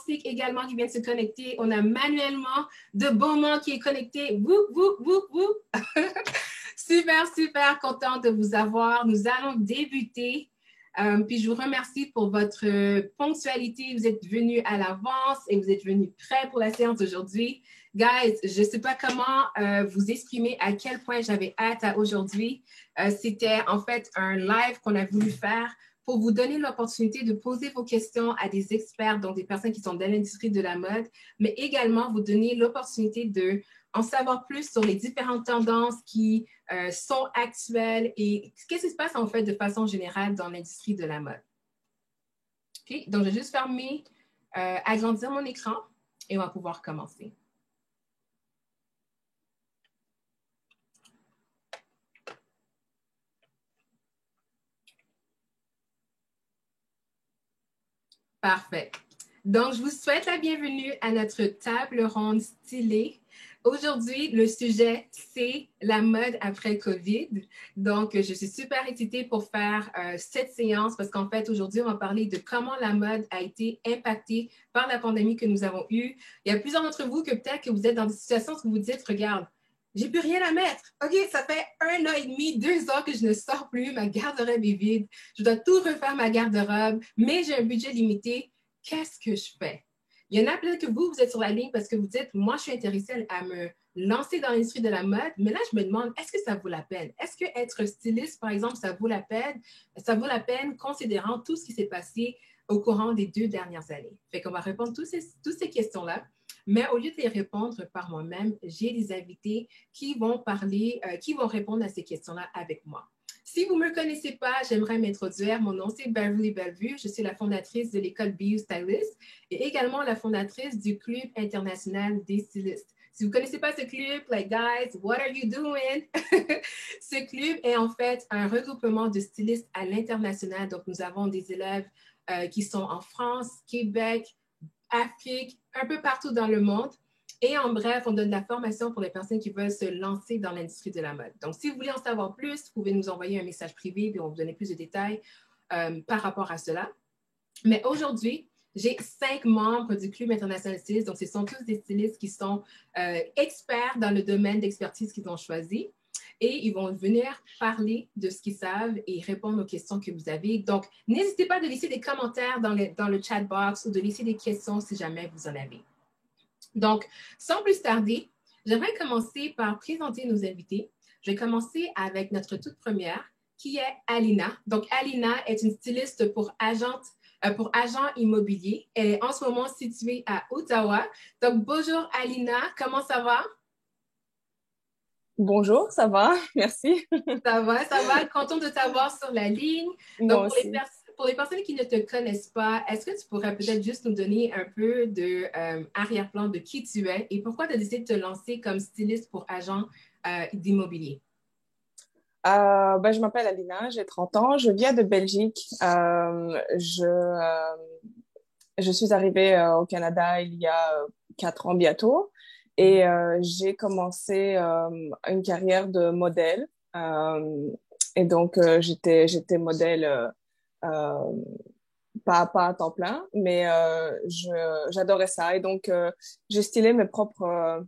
également qui vient de se connecter. On a manuellement de Beaumont qui est connecté. Woup, woup, woup, woup. Super, super content de vous avoir. Nous allons débuter. Puis je vous remercie pour votre ponctualité. Vous êtes venus à l'avance et vous êtes venus prêts pour la séance d'aujourd'hui. Guys, je ne sais pas comment vous exprimer à quel point j'avais hâte à aujourd'hui. C'était en fait un live qu'on a voulu faire pour vous donner l'opportunité de poser vos questions à des experts, donc des personnes qui sont dans l'industrie de la mode, mais également vous donner l'opportunité d'en savoir plus sur les différentes tendances qui sont actuelles et qu'est-ce qui se passe en fait de façon générale dans l'industrie de la mode. Okay? Donc, je vais juste fermer, agrandir mon écran et on va pouvoir commencer. Parfait. Donc, je vous souhaite la bienvenue à notre table ronde stylée. Aujourd'hui, le sujet, c'est la mode après COVID. Donc, je suis super excitée pour faire cette séance parce qu'en fait, aujourd'hui, on va parler de comment la mode a été impactée par la pandémie que nous avons eue. Il y a plusieurs d'entre vous que peut-être que vous êtes dans des situations où vous vous dites, regarde, j'ai plus rien à mettre. OK, ça fait 1 an et demi, 2 ans que je ne sors plus, ma garde-robe est vide, je dois tout refaire ma garde-robe, mais j'ai un budget limité. Qu'est-ce que je fais? Il y en a peut-être que vous êtes sur la ligne parce que vous dites, moi, je suis intéressée à me lancer dans l'industrie de la mode, mais là, je me demande, est-ce que ça vaut la peine? Est-ce qu'être styliste, par exemple, ça vaut la peine? Ça vaut la peine considérant tout ce qui s'est passé au courant des 2 dernières années. Fait qu'on va répondre toutes ces questions-là. Mais au lieu de les répondre par moi-même, j'ai des invités qui vont parler, qui vont répondre à ces questions-là avec moi. Si vous ne me connaissez pas, j'aimerais m'introduire. Mon nom, c'est Beverly Bellevue. Je suis la fondatrice de l'école BU Stylist et également la fondatrice du Club international des stylistes. Si vous ne connaissez pas ce club, like guys, what are you doing? Ce club est en fait un regroupement de stylistes à l'international. Donc, nous avons des élèves qui sont en France, Québec, Afrique, un peu partout dans le monde. Et en bref, on donne de la formation pour les personnes qui veulent se lancer dans l'industrie de la mode. Donc, si vous voulez en savoir plus, vous pouvez nous envoyer un message privé et on va vous donner plus de détails par rapport à cela. Mais aujourd'hui, j'ai 5 membres du Club international styliste. Donc, ce sont tous des stylistes qui sont experts dans le domaine d'expertise qu'ils ont choisi. Et ils vont venir parler de ce qu'ils savent et répondre aux questions que vous avez. Donc, n'hésitez pas de laisser des commentaires dans le chat box ou de laisser des questions si jamais vous en avez. Donc, sans plus tarder, j'aimerais commencer par présenter nos invités. Je vais commencer avec notre toute première, qui est Alina. Donc, Alina est une styliste pour agent immobilier. Elle est en ce moment située à Ottawa. Donc, bonjour Alina, comment ça va? Bonjour, ça va? Merci. Ça va. Content de t'avoir sur la ligne. Moi Donc, aussi. pour les personnes qui ne te connaissent pas, est-ce que tu pourrais peut-être juste nous donner un peu de arrière-plan de qui tu es et pourquoi tu as décidé de te lancer comme styliste pour agent d'immobilier? Je m'appelle Alina, j'ai 30 ans, je viens de Belgique. Je suis arrivée au Canada il y a 4 ans bientôt et j'ai commencé une carrière de modèle. Et donc, j'étais modèle euh, pas à temps plein, mais j'adorais ça. Et donc, j'ai stylé mes propres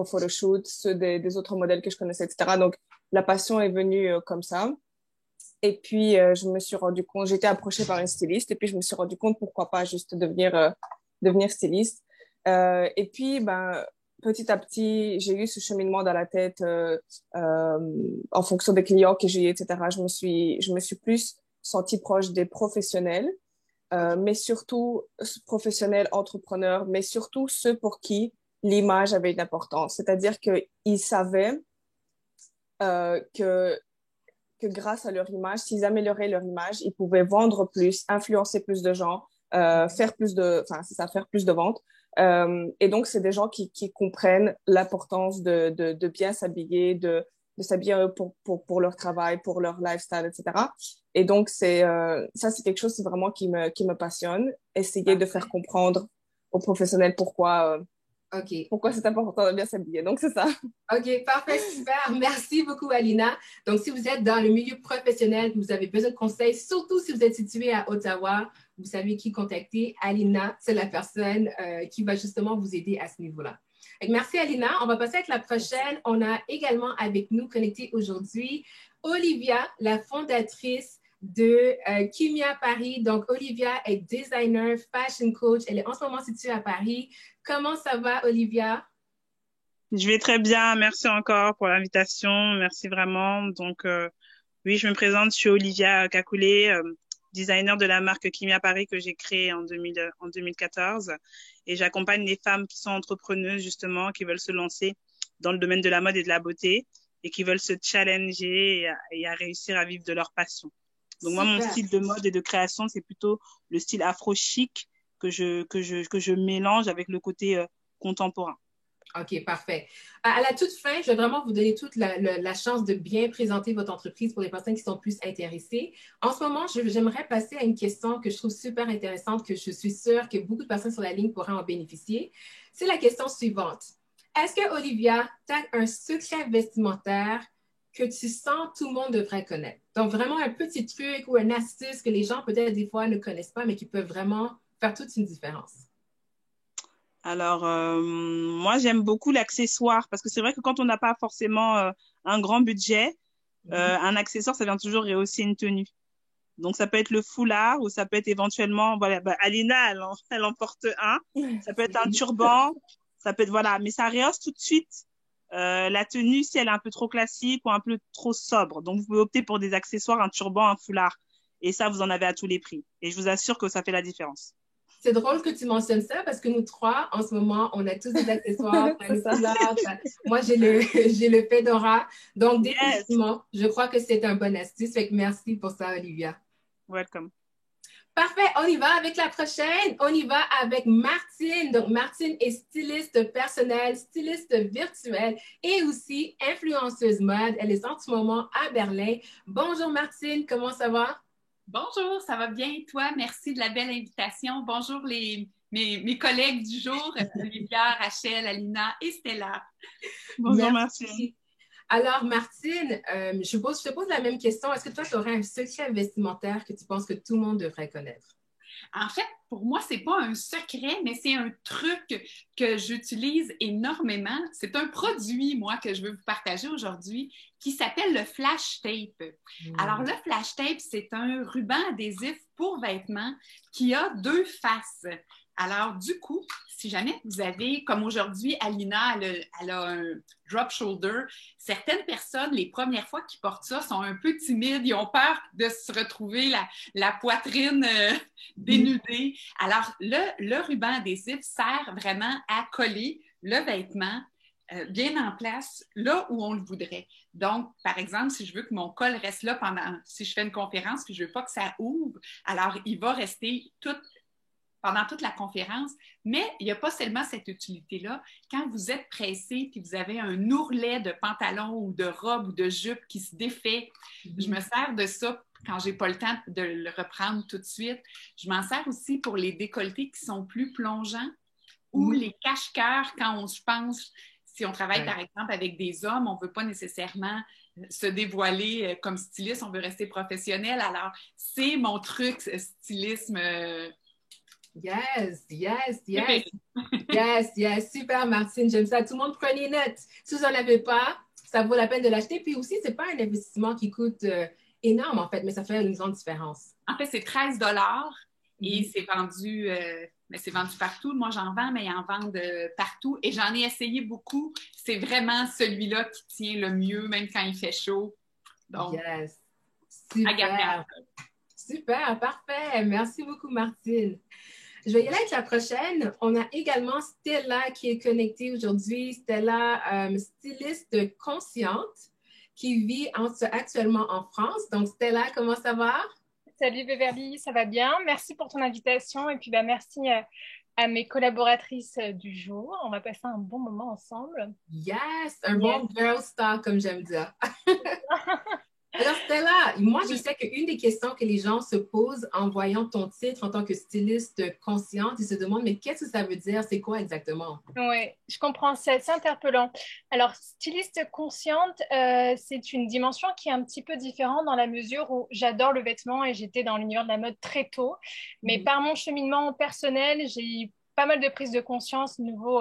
photoshoots, ceux des autres modèles que je connaissais, etc. Donc, la passion est venue comme ça. Et puis, je me suis rendu compte, j'étais approchée par une styliste, et puis je me suis rendu compte pourquoi pas juste devenir styliste. Et puis, petit à petit, j'ai eu ce cheminement dans la tête euh, en fonction des clients que j'ai eu, etc. Je me suis plus sentie proche des professionnels, mais surtout professionnels, entrepreneurs, mais surtout ceux pour qui l'image avait une importance. C'est-à-dire qu'ils savaient que grâce à leur image, s'ils amélioraient leur image, ils pouvaient vendre plus, influencer plus de gens, faire plus de ventes. Et donc, c'est des gens qui comprennent l'importance de bien s'habiller, de s'habiller pour leur travail, pour leur lifestyle, etc. Et donc, ça, c'est quelque chose c'est vraiment qui me passionne. Essayer de faire comprendre aux professionnels pourquoi c'est important de bien s'habiller. Donc, c'est ça. OK, parfait, super. Merci beaucoup, Alina. Donc, si vous êtes dans le milieu professionnel, que vous avez besoin de conseils, surtout si vous êtes situé à Ottawa, vous savez qui contacter. Alina, c'est la personne qui va justement vous aider à ce niveau-là. Merci Alina. On va passer avec la prochaine. On a également avec nous connecté aujourd'hui Olivia, la fondatrice de Kimia Paris. Donc, Olivia est designer, fashion coach. Elle est en ce moment située à Paris. Comment ça va, Olivia? Je vais très bien. Merci encore pour l'invitation. Merci vraiment. Donc, oui, je me présente. Je suis Olivia Kakoulé, designer de la marque Kimia Paris que j'ai créée en 2014. Et j'accompagne les femmes qui sont entrepreneuses, justement, qui veulent se lancer dans le domaine de la mode et de la beauté et qui veulent se challenger et à réussir à vivre de leur passion. Donc, moi, mon style de mode et de création, c'est plutôt le style afro-chic que je mélange avec le côté contemporain. OK, parfait. À la toute fin, je vais vraiment vous donner toute la chance de bien présenter votre entreprise pour les personnes qui sont plus intéressées. En ce moment, j'aimerais passer à une question que je trouve super intéressante, que je suis sûre que beaucoup de personnes sur la ligne pourraient en bénéficier. C'est la question suivante. Est-ce que, Olivia, tu as un secret vestimentaire que tu sens tout le monde devrait connaître? Donc, vraiment un petit truc ou une astuce que les gens peut-être des fois ne connaissent pas, mais qui peuvent vraiment faire toute une différence. Alors, moi, j'aime beaucoup l'accessoire parce que c'est vrai que quand on n'a pas forcément un grand budget, un accessoire, ça vient toujours rehausser une tenue. Donc, ça peut être le foulard ou ça peut être éventuellement, voilà, Alina, elle en porte un. Ça peut être un turban, ça peut être, voilà, mais ça rehausse tout de suite la tenue si elle est un peu trop classique ou un peu trop sobre. Donc, vous pouvez opter pour des accessoires, un turban, un foulard. Et ça, vous en avez à tous les prix. Et je vous assure que ça fait la différence. C'est drôle que tu mentionnes ça parce que nous trois, en ce moment, on a tous des accessoires. Moi, j'ai le fedora. Donc, définitivement, je crois que c'est un bon astuce. Fait que merci pour ça, Olivia. Welcome. Parfait, on y va avec la prochaine. On y va avec Martine. Donc, Martine est styliste personnelle, styliste virtuelle et aussi influenceuse mode. Elle est en ce moment à Berlin. Bonjour Martine, comment ça va? Bonjour, ça va bien, toi? Merci de la belle invitation. Bonjour mes collègues du jour, Olivia, Rachel, Alina et Stella. Bonjour Martine. Alors Martine, je te pose la même question. Est-ce que toi, tu aurais un secret vestimentaire que tu penses que tout le monde devrait connaître? En fait, pour moi, c'est pas un secret, mais c'est un truc que j'utilise énormément. C'est un produit, moi, que je veux vous partager aujourd'hui qui s'appelle le flash tape. Alors, le flash tape, c'est un ruban adhésif pour vêtements qui a deux faces. Alors, du coup, si jamais vous avez, comme aujourd'hui, Alina, elle a un drop shoulder, certaines personnes, les premières fois qu'ils portent ça, sont un peu timides, ils ont peur de se retrouver la poitrine dénudée. Alors, le ruban adhésif sert vraiment à coller le vêtement bien en place, là où on le voudrait. Donc, par exemple, si je veux que mon col reste là si je fais une conférence, puis je veux pas que ça ouvre, alors il va rester pendant toute la conférence, mais il n'y a pas seulement cette utilité-là. Quand vous êtes pressé puis vous avez un ourlet de pantalon ou de robe ou de jupe qui se défait, je me sers de ça quand j'ai pas le temps de le reprendre tout de suite. Je m'en sers aussi pour les décolletés qui sont plus plongeants ou les cache-cœurs quand je pense, si on travaille par exemple avec des hommes, on ne veut pas nécessairement se dévoiler comme styliste, on veut rester professionnel. Alors, c'est mon truc, stylisme. Yes. Yes. Super, Martine. J'aime ça. Tout le monde prenez note. Si vous n'en avez pas, ça vaut la peine de l'acheter. Puis aussi, ce n'est pas un investissement qui coûte énorme, en fait, mais ça fait une grande différence. En fait, c'est 13 et c'est vendu, mais c'est vendu partout. Moi, j'en vends, mais ils en vendent partout. Et j'en ai essayé beaucoup. C'est vraiment celui-là qui tient le mieux, même quand il fait chaud. Donc, yes. Super. Super, parfait. Merci beaucoup, Martine. Je vais y aller avec la prochaine. On a également Stella qui est connectée aujourd'hui. Stella, styliste consciente qui vit actuellement en France. Donc, Stella, comment ça va? Salut Beverly, ça va bien? Merci pour ton invitation et puis merci à mes collaboratrices du jour. On va passer un bon moment ensemble. Yes, un bon girl star comme j'aime dire. Alors, Stella, moi, je sais qu'une des questions que les gens se posent en voyant ton titre en tant que styliste consciente, ils se demandent, mais qu'est-ce que ça veut dire? C'est quoi exactement? Oui, je comprends, c'est assez interpellant. Alors, styliste consciente, c'est une dimension qui est un petit peu différente dans la mesure où j'adore le vêtement et j'étais dans l'univers de la mode très tôt. Mais par mon cheminement personnel, j'ai eu pas mal de prises de conscience niveau,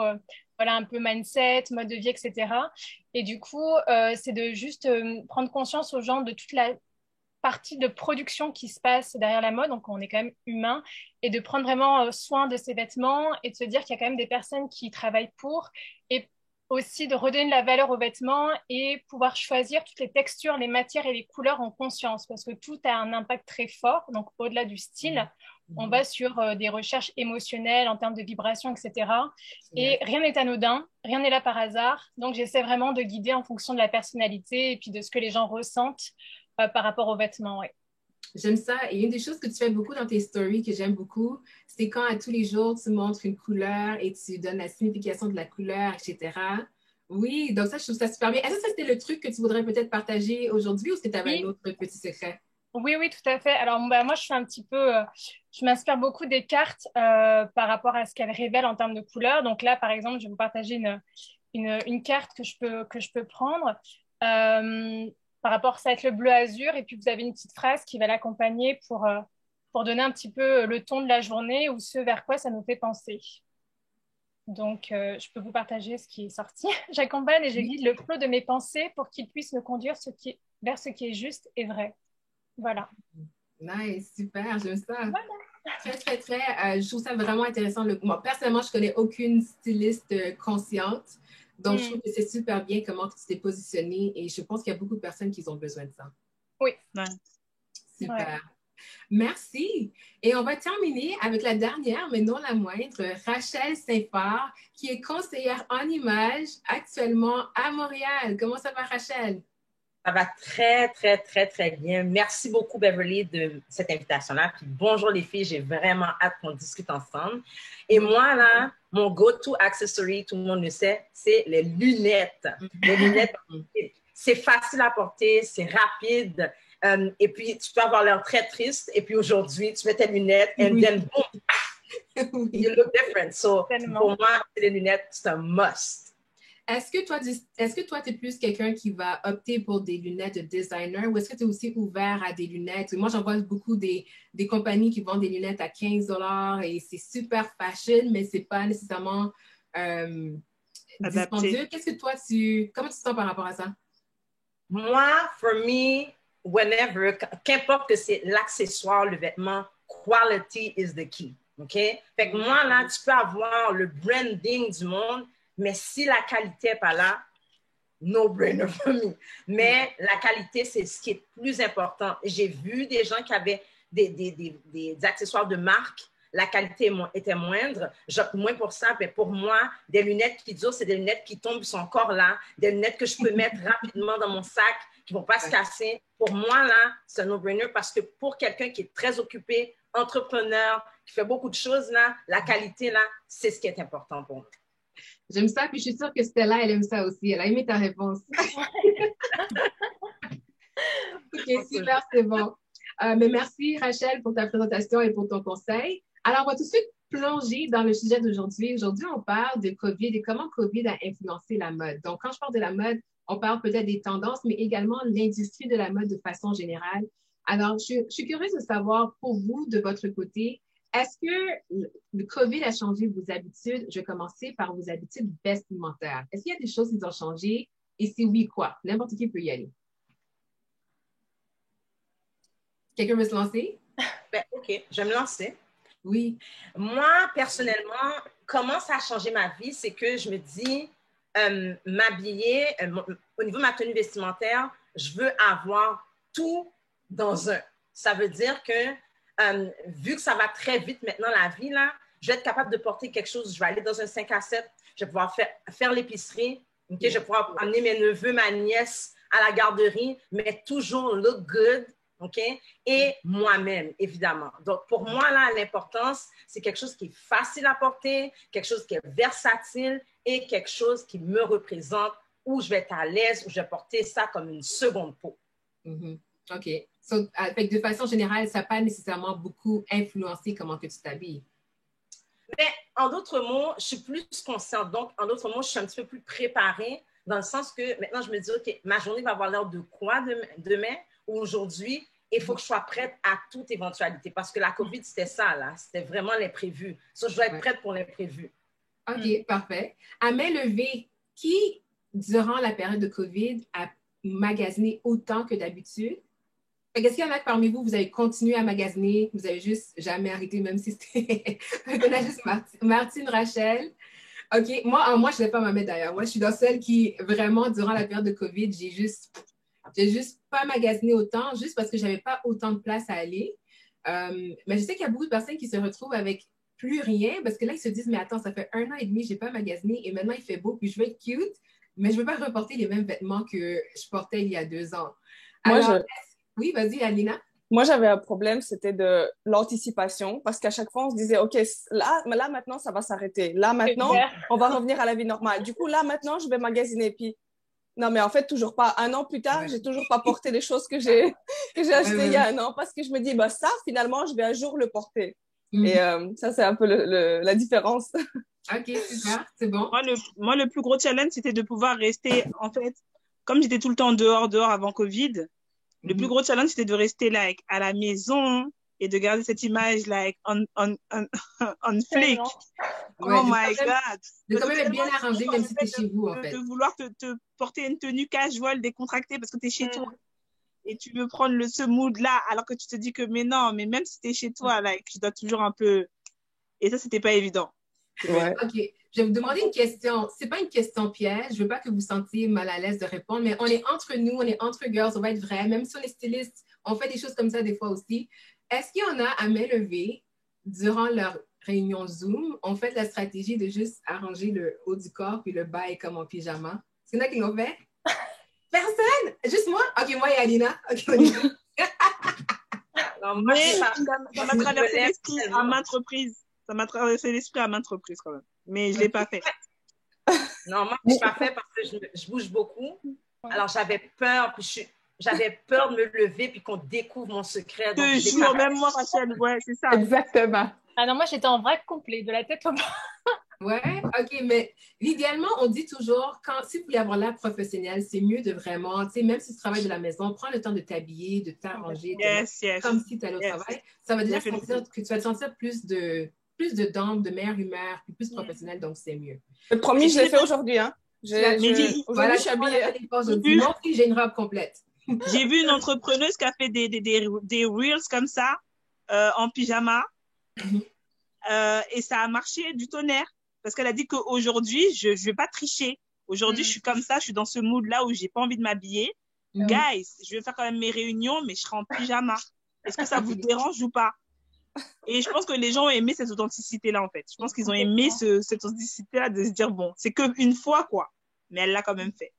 voilà, un peu mindset, mode de vie, etc. Et du coup, c'est de juste prendre conscience aux gens de toute la partie de production qui se passe derrière la mode, donc on est quand même humain, et de prendre vraiment soin de ses vêtements et de se dire qu'il y a quand même des personnes qui travaillent pour, et aussi de redonner de la valeur aux vêtements et pouvoir choisir toutes les textures, les matières et les couleurs en conscience, parce que tout a un impact très fort, donc au-delà du style, on va sur des recherches émotionnelles en termes de vibrations, etc. Et rien n'est anodin, rien n'est là par hasard, donc j'essaie vraiment de guider en fonction de la personnalité et puis de ce que les gens ressentent par rapport aux vêtements, oui. J'aime ça. Et une des choses que tu fais beaucoup dans tes stories que j'aime beaucoup, c'est quand à tous les jours, tu montres une couleur et tu donnes la signification de la couleur, etc. Oui, donc ça, je trouve ça super bien. Est-ce que ça, c'était le truc que tu voudrais peut-être partager aujourd'hui ou est-ce que tu avais Oui. un autre petit secret? Oui, oui, tout à fait. Alors, bah, moi, je suis un petit peu, je m'inspire beaucoup des cartes par rapport à ce qu'elles révèlent en termes de couleurs. Donc là, par exemple, je vais vous partager une carte que je peux prendre. Par rapport, ça va être le bleu azur, et puis vous avez une petite phrase qui va l'accompagner pour donner un petit peu le ton de la journée ou ce vers quoi ça nous fait penser. Donc, je peux vous partager ce qui est sorti. J'accompagne et je guide le flot de mes pensées pour qu'il puisse me conduire vers ce qui est juste et vrai. Voilà. Nice, super, j'aime ça. Voilà. Très, très, très. Je trouve ça vraiment intéressant. Moi, personnellement, je connais aucune styliste consciente. Donc, je trouve que c'est super bien comment tu t'es positionnée et je pense qu'il y a beaucoup de personnes qui ont besoin de ça. Oui. Ouais. Super. Ouais. Merci. Et on va terminer avec la dernière, mais non la moindre, Rachel Saint-Phar, qui est conseillère en images actuellement à Montréal. Comment ça va, Rachel? Ça va très, très, très, très bien. Merci beaucoup, Beverly, de cette invitation-là. Puis bonjour les filles, j'ai vraiment hâte qu'on discute ensemble. Et moi, là, mon go-to accessory, tout le monde le sait, c'est les lunettes. Les lunettes, c'est facile à porter, c'est rapide. Et puis, tu peux avoir l'air très triste. Et puis aujourd'hui, tu mets tes lunettes and then boom, you look different. So, pour moi, les lunettes, c'est un must. Est-ce que toi, tu es plus quelqu'un qui va opter pour des lunettes de designer ou est-ce que tu es aussi ouvert à des lunettes? Moi, j'en vois beaucoup des compagnies qui vendent des lunettes à 15 $ et c'est super fashion, mais c'est pas nécessairement dispendieux. Qu'est-ce que toi, comment tu te sens par rapport à ça? Moi, for me, whenever, qu'importe que c'est l'accessoire, le vêtement, quality is the key. OK? Fait que moi, là, tu peux avoir le branding du monde, mais si la qualité n'est pas là, no brainer for me. Mais la qualité, c'est ce qui est plus important. J'ai vu des gens qui avaient des accessoires de marque, la qualité était moindre. J'opte moins pour ça, mais pour moi, des lunettes qui durent, c'est des lunettes qui tombent, qui sont encore là, des lunettes que je peux mettre rapidement dans mon sac, qui ne vont pas se casser. Pour moi, là, c'est un no-brainer parce que pour quelqu'un qui est très occupé, entrepreneur, qui fait beaucoup de choses, là, la qualité, là, c'est ce qui est important pour moi. J'aime ça, puis je suis sûre que Stella, elle aime ça aussi. Elle a aimé ta réponse. OK, super, c'est bon. Mais merci, Rachel, pour ta présentation et pour ton conseil. Alors, on va tout de suite plonger dans le sujet d'aujourd'hui. Aujourd'hui, on parle de COVID et comment COVID a influencé la mode. Donc, quand je parle de la mode, on parle peut-être des tendances, mais également l'industrie de la mode de façon générale. Alors, je suis curieuse de savoir, pour vous, de votre côté, est-ce que le COVID a changé vos habitudes? Je vais commencer par vos habitudes vestimentaires. Est-ce qu'il y a des choses qui ont changé? Et si oui, quoi? N'importe qui peut y aller. Quelqu'un veut se lancer? Ben, OK, je vais me lancer. Oui. Moi, personnellement, comment ça a changé ma vie, c'est que je me dis, m'habiller, au niveau de ma tenue vestimentaire, je veux avoir tout dans un. Ça veut dire que vu que ça va très vite maintenant, la vie, là, je vais être capable de porter quelque chose. Je vais aller dans un 5 à 7, je vais pouvoir faire l'épicerie, okay? Je vais pouvoir amener mes neveux, ma nièce à la garderie, mais toujours look good, OK? Et moi-même, évidemment. Donc, pour moi, là, l'importance, c'est quelque chose qui est facile à porter, quelque chose qui est versatile et quelque chose qui me représente, où je vais être à l'aise, où je vais porter ça comme une seconde peau. Mhm. OK. So, fait que de façon générale, ça n'a pas nécessairement beaucoup influencé comment que tu t'habilles. Mais en d'autres mots, je suis plus consciente. Donc, en d'autres mots, je suis un petit peu plus préparée dans le sens que maintenant, je me dis, OK, ma journée va avoir l'air de quoi demain ou aujourd'hui? Il faut que je sois prête à toute éventualité parce que la COVID, c'était ça, là. C'était vraiment l'imprévu. So, je dois être prête pour l'imprévu. OK, parfait. À main levée, qui, durant la période de COVID, a magasiné autant que d'habitude? Est-ce qu'il y en a parmi vous, vous avez continué à magasiner, vous avez juste jamais arrêté, même si c'était... On a juste Martine, Rachel. OK, moi je ne vais pas m'en mettre d'ailleurs. Moi, je suis dans celle qui, vraiment, durant la période de COVID, j'ai juste pas magasiné autant, juste parce que je n'avais pas autant de place à aller. Mais je sais qu'il y a beaucoup de personnes qui se retrouvent avec plus rien, parce que là, ils se disent, mais attends, ça fait 1 an et demi, je n'ai pas magasiné, et maintenant, il fait beau, puis je veux être cute, mais je ne veux pas reporter les mêmes vêtements que je portais il y a 2 ans. Alors, oui, vas-y, Alina. Moi, j'avais un problème, c'était de l'anticipation, parce qu'à chaque fois, on se disait, OK, là maintenant, ça va s'arrêter. Là, maintenant, on va revenir à la vie normale. Du coup, là, maintenant, je vais magasiner. Puis, non, mais en fait, toujours pas. 1 an plus tard, j'ai toujours pas porté les choses que j'ai achetées il y a 1 an, parce que je me dis, bah, ça, finalement, je vais un jour le porter. Et ça, c'est un peu la différence. OK, super, c'est bon. Moi, le plus gros challenge, c'était de pouvoir rester, en fait, comme j'étais tout le temps dehors avant Covid, le plus gros challenge, c'était de rester like, à la maison et de garder cette image like, on flick. Ouais, oh my God! De quand même être bien arrangé, même si tu es chez vous, en fait. De vouloir te porter une tenue casual décontractée parce que tu es chez toi. Et tu veux prendre ce mood-là alors que tu te dis que, mais non, mais même si tu es chez toi, like, tu dois toujours un peu... Et ça, c'était pas évident. Ouais. OK. Je vais vous demander une question. C'est pas une question piège. Je veux pas que vous sentiez mal à l'aise de répondre, mais on est entre nous, on est entre girls, on va être vrai. Même si on est styliste, on fait des choses comme ça des fois aussi. Est-ce qu'il y en a à main levée durant leur réunion Zoom, on fait la stratégie de juste arranger le haut du corps puis le bas est comme en pyjama? Est-ce qu'il y en a qui l'ont fait? Personne? Juste moi? OK, moi et Alina. OK, non, moi, ça m'a traversé l'esprit à maintes reprises. Ça m'a traversé l'esprit à maintes reprises quand même. Mais je ne l'ai pas fait. Non, moi, je ne l'ai pas fait parce que je bouge beaucoup. Alors, j'avais peur. J'avais peur de me lever puis qu'on découvre mon secret. Donc, je jure, même moi, Rachel. Ouais, c'est ça. Exactement. Ah non, moi, j'étais en vrac complet, de la tête au bas. Ouais, OK, mais idéalement, on dit toujours, si vous voulez avoir l'air professionnel, c'est mieux de vraiment, tu sais, même si tu travailles de la maison, prends le temps de t'habiller, de t'arranger, comme si tu allais au travail. Ça va déjà sentir que tu vas te sentir plus de dents, de meilleure humeur, puis plus professionnel, donc c'est mieux. Le premier, je l'ai fait aujourd'hui, hein. Aujourd'hui, je suis habillée. Moi aussi, j'ai une robe complète. J'ai vu une entrepreneuse qui a fait des reels comme ça, en pyjama, et ça a marché du tonnerre. Parce qu'elle a dit qu'aujourd'hui, je ne vais pas tricher. Aujourd'hui, je suis comme ça, je suis dans ce mood-là où j'ai pas envie de m'habiller. Guys, je vais faire quand même mes réunions, mais je serai en pyjama. Est-ce que ça vous dérange ou pas? Et je pense que les gens ont aimé cette authenticité-là, en fait. Je pense qu'ils ont aimé cette authenticité-là de se dire, bon, c'est qu'une fois, quoi. Mais elle l'a quand même fait.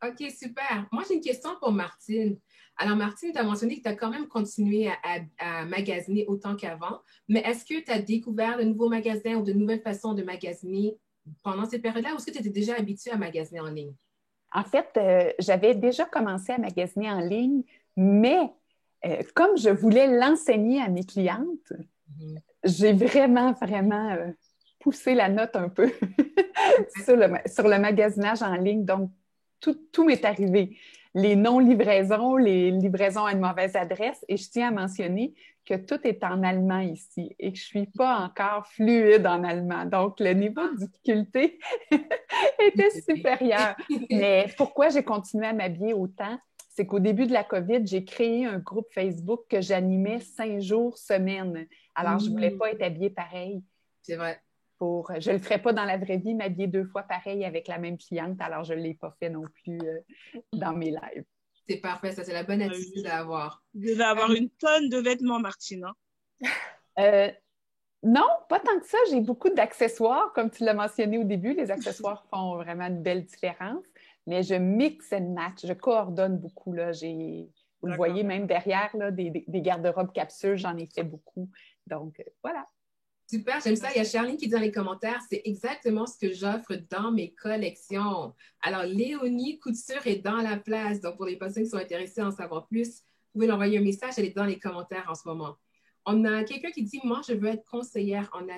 OK, super. Moi, j'ai une question pour Martine. Alors, Martine, tu as mentionné que tu as quand même continué à magasiner autant qu'avant, mais est-ce que tu as découvert de nouveaux magasins ou de nouvelles façons de magasiner pendant cette période-là ou est-ce que tu étais déjà habituée à magasiner en ligne? En fait, j'avais déjà commencé à magasiner en ligne, mais comme je voulais l'enseigner à mes clientes, j'ai vraiment poussé la note un peu sur le magasinage en ligne. Donc, tout m'est arrivé. Les non-livraisons, les livraisons à une mauvaise adresse. Et je tiens à mentionner que tout est en allemand ici et que je ne suis pas encore fluide en allemand. Donc, le niveau de difficulté était supérieur. Mais pourquoi j'ai continué à m'habiller autant? C'est qu'au début de la COVID, j'ai créé un groupe Facebook que j'animais 5 jours semaine. Alors, je ne voulais pas être habillée pareil. C'est vrai. Je ne le ferais pas dans la vraie vie, m'habiller 2 fois pareil avec la même cliente, alors je ne l'ai pas fait non plus dans mes lives. C'est parfait, ça, c'est la bonne attitude à avoir. Vous devez avoir une tonne de vêtements, Martine. Non, pas tant que ça. J'ai beaucoup d'accessoires, comme tu l'as mentionné au début. Les accessoires font vraiment une belle différence, mais je mix and match, je coordonne beaucoup. Là. Vous le voyez même derrière, là, des garde-robes capsules, j'en ai fait beaucoup. Donc, voilà. Super, j'aime ça. Il y a Charline qui dit dans les commentaires, c'est exactement ce que j'offre dans mes collections. Alors, Léonie Couture est dans la place. Donc, pour les personnes qui sont intéressées à en savoir plus, vous pouvez l'envoyer un message. Elle est dans les commentaires en ce moment. On a quelqu'un qui dit, moi, je veux être conseillère en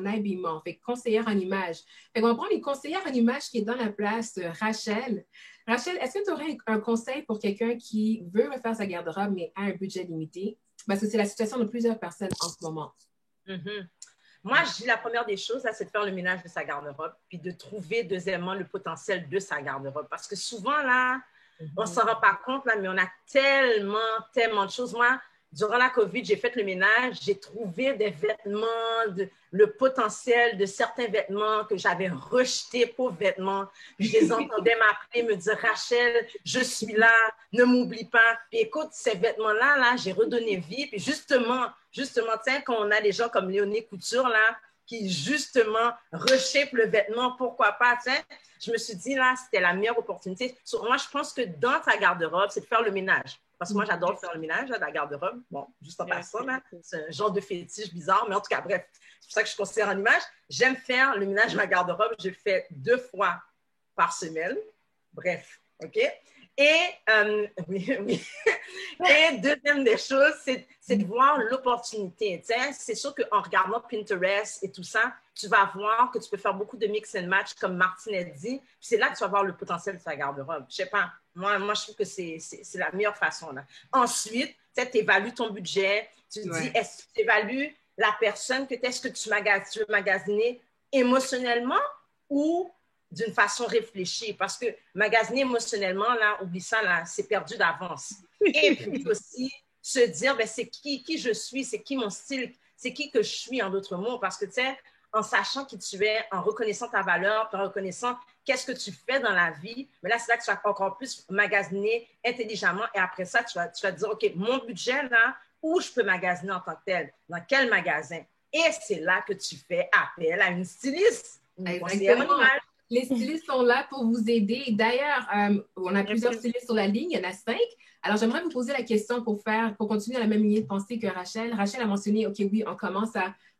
habillement. Fait que conseillère en image. Fait qu'on va prendre une conseillère en image qui est dans la place, Rachel. Rachel, est-ce que tu aurais un conseil pour quelqu'un qui veut refaire sa garde-robe, mais a un budget limité? Parce que c'est la situation de plusieurs personnes en ce moment. Mm-hmm. Moi, je dis la première des choses, là, c'est de faire le ménage de sa garde-robe, puis de trouver, deuxièmement, le potentiel de sa garde-robe. Parce que souvent, là, on ne s'en rend pas compte, là, mais on a tellement de choses. Moi, durant la COVID, j'ai fait le ménage, j'ai trouvé des vêtements, le potentiel de certains vêtements que j'avais rejetés, pauvres vêtements. Puis je les entendais m'appeler, me dire, Rachel, je suis là, ne m'oublie pas. Puis écoute, ces vêtements-là, là, j'ai redonné vie. Puis justement, tiens, quand on a des gens comme Léonie Couture, là, qui justement reshapent le vêtement, pourquoi pas, tiens, je me suis dit, là, c'était la meilleure opportunité. Moi, je pense que dans ta garde-robe, c'est de faire le ménage. Parce que moi, j'adore faire le ménage, là, de la garde-robe. Bon, juste en passant, là, c'est un genre de fétiche bizarre, mais en tout cas, bref, c'est pour ça que je considère en image. J'aime faire le ménage de ma garde-robe. Je le fais 2 fois par semaine. Bref, OK? Et, oui. Et deuxième des choses, c'est de voir l'opportunité. C'est sûr qu'en regardant Pinterest et tout ça, tu vas voir que tu peux faire beaucoup de mix and match, comme Martine a dit. Puis c'est là que tu vas voir le potentiel de ta garde-robe. Je sais pas, moi, je trouve que c'est la meilleure façon. Là. Ensuite, tu évalues ton budget. Tu te dis, est-ce que tu évalues la personne que est-ce que tu veux magasiner émotionnellement ou d'une façon réfléchie, parce que magasiner émotionnellement, là, oublie ça, là, c'est perdu d'avance. Et puis aussi, se dire, ben, c'est qui je suis, c'est qui mon style, c'est qui que je suis, en d'autres mots, parce que, tu sais, en sachant qui tu es, en reconnaissant ta valeur, en reconnaissant qu'est-ce que tu fais dans la vie, mais là, c'est là que tu vas encore plus magasiner intelligemment, et après ça, tu vas te dire, OK, mon budget, là, où je peux magasiner en tant que tel, dans quel magasin? Et c'est là que tu fais appel à une styliste, une conseillère en image. Les stylistes sont là pour vous aider. D'ailleurs, on a plusieurs stylistes sur la ligne, il y en a 5. Alors, j'aimerais vous poser la question pour continuer à la même lignée de pensée que Rachel. Rachel a mentionné, OK, oui, on commence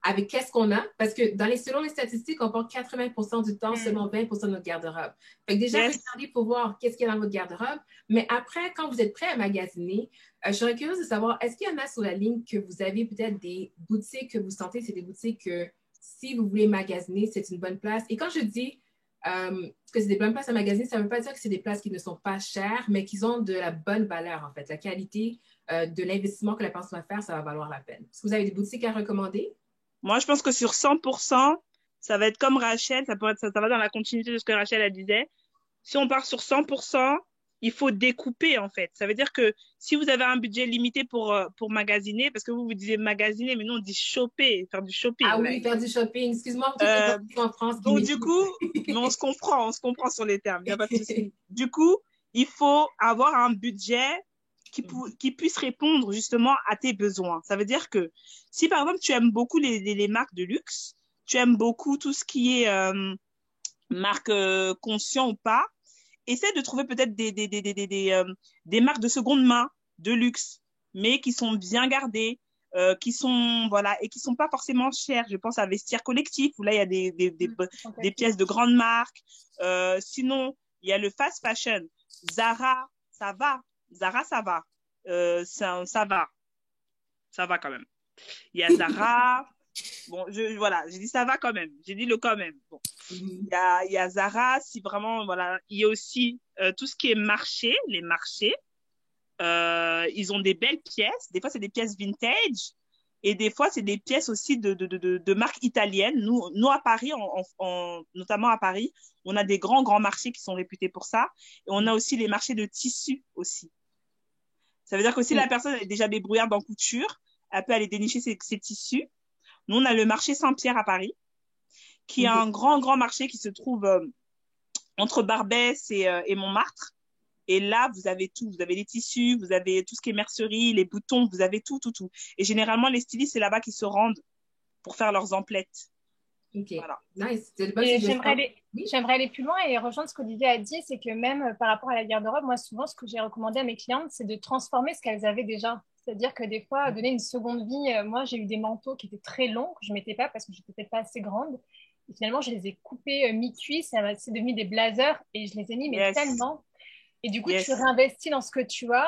avec qu'est-ce qu'on a, parce que selon les statistiques, on porte 80% du temps, seulement 20% de notre garde-robe. Fait que déjà, regardez pour voir qu'est-ce qu'il y a dans votre garde-robe. Mais après, quand vous êtes prêt à magasiner, je serais curieuse de savoir, est-ce qu'il y en a sur la ligne que vous avez peut-être des boutiques que vous sentez, c'est des boutiques que si vous voulez magasiner, c'est une bonne place. Et quand je dis que c'est des bonnes places à magasiner, ça ne veut pas dire que c'est des places qui ne sont pas chères, mais qui ont de la bonne valeur, en fait. La qualité de l'investissement que la personne va faire, ça va valoir la peine. Est-ce que vous avez des boutiques à recommander? Moi, je pense que sur 100%, ça va être comme Rachel, ça va dans la continuité de ce que Rachel a disait. Si on part sur 100%, il faut découper, en fait. Ça veut dire que si vous avez un budget limité pour magasiner, parce que vous disiez magasiner, mais nous, on dit shopper, faire du shopping. Ah oui, faire du shopping. Excuse-moi, en France. Donc, du coup, mais on se comprend sur les termes. Il n'y a pas de souci. Du coup, il faut avoir un budget qui puisse répondre justement à tes besoins. Ça veut dire que si, par exemple, tu aimes beaucoup les marques de luxe, tu aimes beaucoup tout ce qui est marque conscient ou pas, essaie de trouver peut-être des marques de seconde main, de luxe, mais qui sont bien gardées, qui sont pas forcément chères. Je pense à Vestiaire Collectif, où là, il y a des pièces de grandes marques. Sinon, il y a le fast fashion. Zara, ça va. Ça va. Ça va. Ça va quand même. Il y a Zara. Bon, j'ai dit ça va quand même. J'ai dit le quand même. Bon. Il y a Zara, si vraiment, voilà. Il y a aussi tout ce qui est marché, les marchés. Ils ont des belles pièces. Des fois, c'est des pièces vintage. Et des fois, c'est des pièces aussi de marques italiennes. Nous à Paris, notamment à Paris, on a des grands marchés qui sont réputés pour ça. Et on a aussi les marchés de tissus aussi. Ça veut dire que si la personne est déjà débrouillarde en couture, elle peut aller dénicher ses tissus. Nous, on a le marché Saint-Pierre à Paris, qui est un grand marché qui se trouve entre Barbès et Montmartre. Et là, vous avez tout. Vous avez les tissus, vous avez tout ce qui est mercerie, les boutons, vous avez tout. Et généralement, les stylistes, c'est là-bas qu'ils se rendent pour faire leurs emplettes. OK. Voilà. Nice. J'aimerais aller plus loin et rejoindre ce qu'Olivier a dit, c'est que même par rapport à la garde-robe, moi, souvent, ce que j'ai recommandé à mes clientes, c'est de transformer ce qu'elles avaient déjà. C'est-à-dire que des fois, donner une seconde vie, moi, j'ai eu des manteaux qui étaient très longs, que je ne mettais pas parce que je n'étais peut-être pas assez grande. Et finalement, je les ai coupés mi-cuisse, c'est devenu des blazers et je les ai mis mais tellement. Et du coup, tu réinvestis dans ce que tu as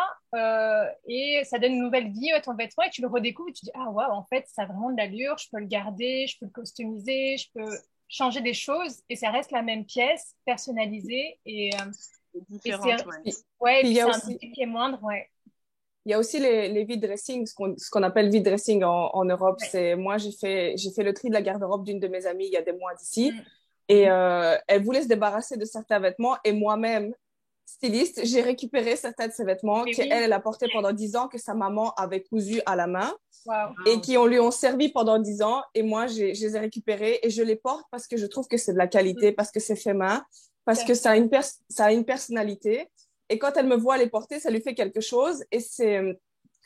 et ça donne une nouvelle vie à ton vêtement et tu le redécouvres et tu dis, ah waouh, en fait, ça a vraiment de l'allure, je peux le garder, je peux le customiser, je peux changer des choses et ça reste la même pièce, personnalisée et différente, ouais. Et puis puis c'est un prix qui est moindre, ouais. Il y a aussi les vide dressing, ce qu'on appelle vide dressing en Europe. Ouais. Moi, j'ai fait le tri de la garde-robe d'une de mes amies il y a des mois d'ici. Et elle voulait se débarrasser de certains vêtements. Et moi-même, styliste, j'ai récupéré certains de ces vêtements qu'elle a portés pendant 10 ans, que sa maman avait cousus à la main. Wow. Et qui lui ont servi pendant 10 ans. Et moi, je les ai récupérés et je les porte parce que je trouve que c'est de la qualité, parce que c'est fait main, parce que ça a une personnalité. Et quand elle me voit les porter, ça lui fait quelque chose. Et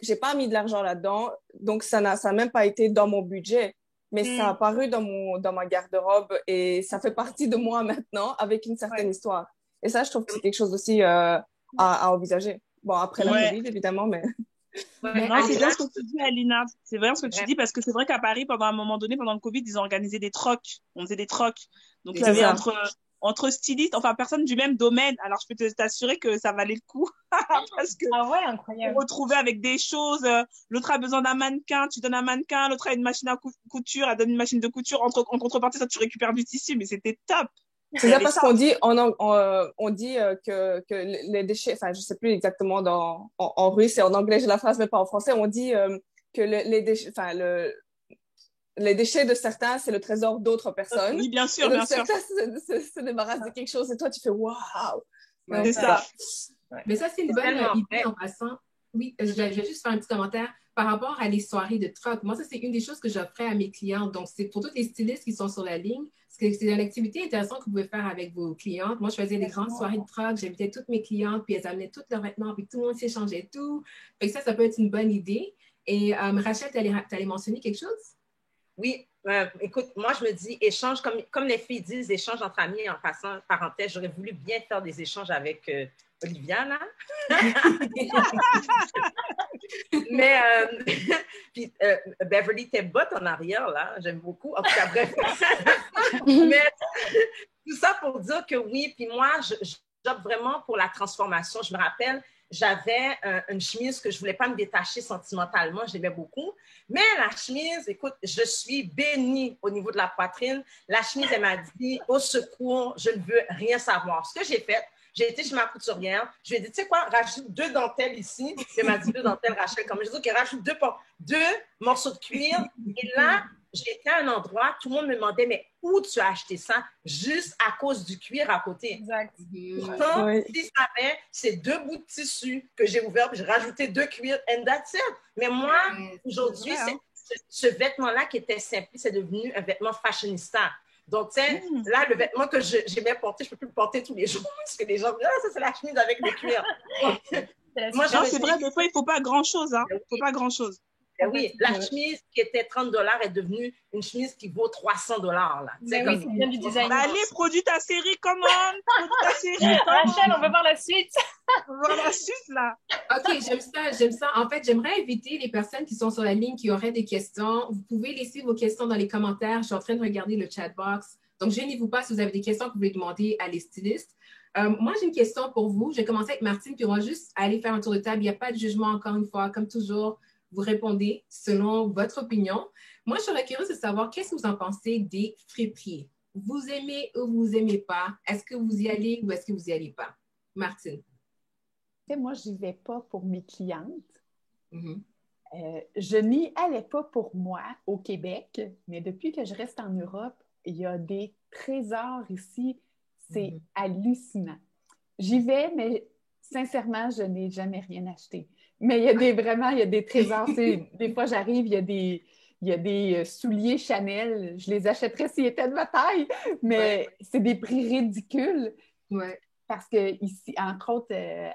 j'ai pas mis de l'argent là-dedans, donc ça n'a même pas été dans mon budget, mais ça a apparu dans ma garde-robe et ça fait partie de moi maintenant avec une certaine histoire. Et ça, je trouve que c'est quelque chose aussi à envisager. Bon, après la Covid, évidemment, mais... Non, c'est bien ce que tu dis, Alina. C'est vrai ce que tu dis, parce que c'est vrai qu'à Paris, pendant un moment donné, pendant le Covid, ils ont organisé des trocs. On faisait des trocs. Donc, il y avait entre stylistes, enfin, personnes du même domaine. Alors, je peux t'assurer que ça valait le coup. Parce que incroyable. on retrouver avec des choses. L'autre a besoin d'un mannequin, tu donnes un mannequin. L'autre a une machine à couture, elle donne une machine de couture. En contrepartie, ça, tu récupères du tissu, mais c'était top. C'est ça, parce qu'on dit, on dit que les déchets, enfin, je sais plus exactement en russe et en anglais, j'ai la phrase, mais pas en français, on dit que les déchets, enfin, les déchets de certains, c'est le trésor d'autres personnes. Oui, bien sûr, et donc, bien sûr. Certains se débarrassent de quelque chose et toi, tu fais waouh! C'est ça. Mais ça, c'est une bonne idée en passant. Oui, je vais juste faire un petit commentaire par rapport à les soirées de troc. Moi, ça, c'est une des choses que j'offrais à mes clients. Donc, c'est pour tous les stylistes qui sont sur la ligne. Parce que c'est une activité intéressante que vous pouvez faire avec vos clientes. Moi, je faisais des grandes soirées de troc. J'invitais toutes mes clientes, puis elles amenaient tous leurs vêtements, puis tout le monde s'échangeait tout. Fait que ça peut être une bonne idée. Et Rachel, tu allais mentionner quelque chose? Oui, écoute, moi, je me dis échange, comme les filles disent, échange entre amis. En passant, parenthèse, j'aurais voulu bien faire des échanges avec Olivia, là. Mais, puis, Beverly, t'es botte en arrière, là. J'aime beaucoup. En tout cas, bref. Mais tout ça pour dire que oui, puis moi, j'opte vraiment pour la transformation. Je me rappelle, j'avais une chemise que je ne voulais pas me détacher sentimentalement, j'aimais beaucoup. Mais la chemise, écoute, je suis bénie au niveau de la poitrine. La chemise, elle m'a dit, au secours, je ne veux rien savoir. Ce que j'ai fait, j'ai été chez ma couturière, je lui ai dit, tu sais quoi, rajoute 2 dentelles ici. Elle m'a dit 2 dentelles, Rachel, comme je dis, OK, rajoute 2 morceaux de cuir. Et là, j'étais à un endroit, tout le monde me demandait, mais où tu as acheté ça? Juste à cause du cuir à côté. Exact. Pourtant, si ça avait, c'est 2 bouts de tissu que j'ai ouvert, puis j'ai rajouté 2 cuirs, and that's it. Mais moi, aujourd'hui, ce vêtement-là qui était simple, c'est devenu un vêtement fashionista. Donc, tu sais, là, le vêtement que j'aimais porter, je ne peux plus le porter tous les jours parce que les gens me disent, ah, ça, c'est la chemise avec le cuir. Moi, non, c'est vrai, des fois, il ne faut pas grand-chose. Hein. Il ne faut pas grand-chose. Oui, la chemise qui était $30 est devenue une chemise qui vaut $300. Là. Mais oui, c'est bien du design. Allez, produis ta série, comment? Produis ta série. Rachel, on veut voir la suite. On veut voir la suite, là. OK, j'aime ça. En fait, j'aimerais inviter les personnes qui sont sur la ligne, qui auraient des questions. Vous pouvez laisser vos questions dans les commentaires. Je suis en train de regarder le chat box. Donc, gênez-vous pas si vous avez des questions que vous voulez demander à les stylistes. Moi, j'ai une question pour vous. Je vais commencer avec Martine, puis on va juste aller faire un tour de table. Il n'y a pas de jugement, encore une fois. Comme toujours, vous répondez selon votre opinion. Moi, je serais curieuse de savoir qu'est-ce que vous en pensez des friperies. Vous aimez ou vous n'aimez pas? Est-ce que vous y allez ou est-ce que vous n'y allez pas? Martine. Moi, je n'y vais pas pour mes clientes. Je n'y allais pas pour moi au Québec, mais depuis que je reste en Europe, il y a des trésors ici. C'est hallucinant. J'y vais, mais sincèrement, je n'ai jamais rien acheté. Mais il y a des trésors. Des fois, j'arrive, il y a des souliers Chanel. Je les achèterais s'ils étaient de ma taille, mais c'est des prix ridicules. Ouais. Parce que ici, entre autres,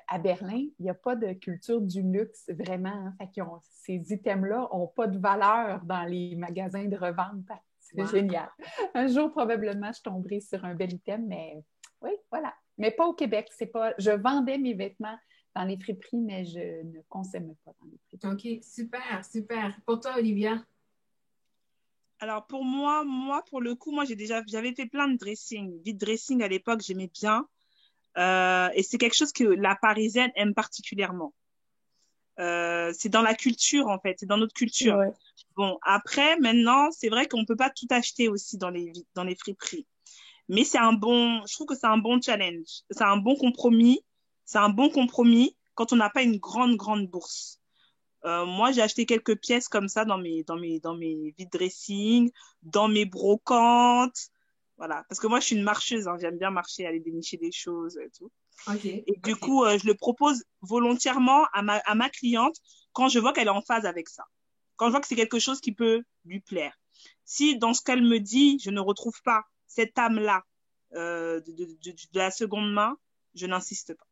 à Berlin, il n'y a pas de culture du luxe vraiment. Hein. Fait ces items-là n'ont pas de valeur dans les magasins de revente. C'est génial. Un jour, probablement, je tomberai sur un bel item, mais oui, voilà. Mais pas au Québec. Je vendais mes vêtements dans les friperies, mais je ne consomme pas dans les friperies. OK, super, super. Pour toi, Olivia? Alors pour moi, pour le coup, j'avais fait plein de dressing. Vide dressing à l'époque, j'aimais bien. Et c'est quelque chose que la Parisienne aime particulièrement. C'est dans la culture, en fait. C'est dans notre culture. Ouais. Bon, après, maintenant, c'est vrai qu'on peut pas tout acheter aussi dans les friperies. Mais je trouve que c'est un bon challenge. C'est un bon compromis. C'est un bon compromis quand on n'a pas une grande, grande bourse. Moi, j'ai acheté quelques pièces comme ça dans mes vide dressing, dans mes brocantes. Voilà. Parce que moi, je suis une marcheuse, hein. J'aime bien marcher, aller dénicher des choses et tout. OK. Et du coup, je le propose volontairement à ma cliente quand je vois qu'elle est en phase avec ça. Quand je vois que c'est quelque chose qui peut lui plaire. Si dans ce qu'elle me dit, je ne retrouve pas cette âme-là de la seconde main, je n'insiste pas.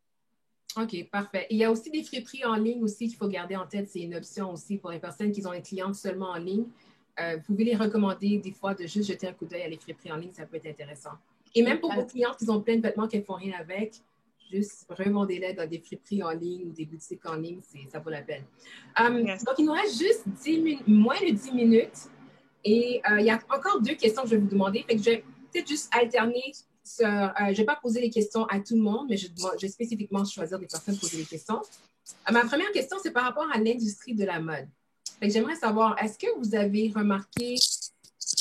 OK, parfait. Il y a aussi des friperies en ligne aussi qu'il faut garder en tête. C'est une option aussi pour les personnes qui ont des clientes seulement en ligne. Vous pouvez les recommander des fois de juste jeter un coup d'œil à les friperies en ligne. Ça peut être intéressant. Et même pour vos clientes qui ont plein de vêtements qu'elles ne font rien avec, juste revendez-les dans des friperies en ligne ou des boutiques en ligne. Ça vaut la peine. Yes. Donc, il nous reste juste moins de 10 minutes. Et il y a encore 2 questions que je vais vous demander. Fait que je vais peut-être juste alterner. Je ne vais pas poser les questions à tout le monde, mais je vais spécifiquement choisir des personnes pour poser les questions. Ma première question, c'est par rapport à l'industrie de la mode. J'aimerais savoir, est-ce que vous avez remarqué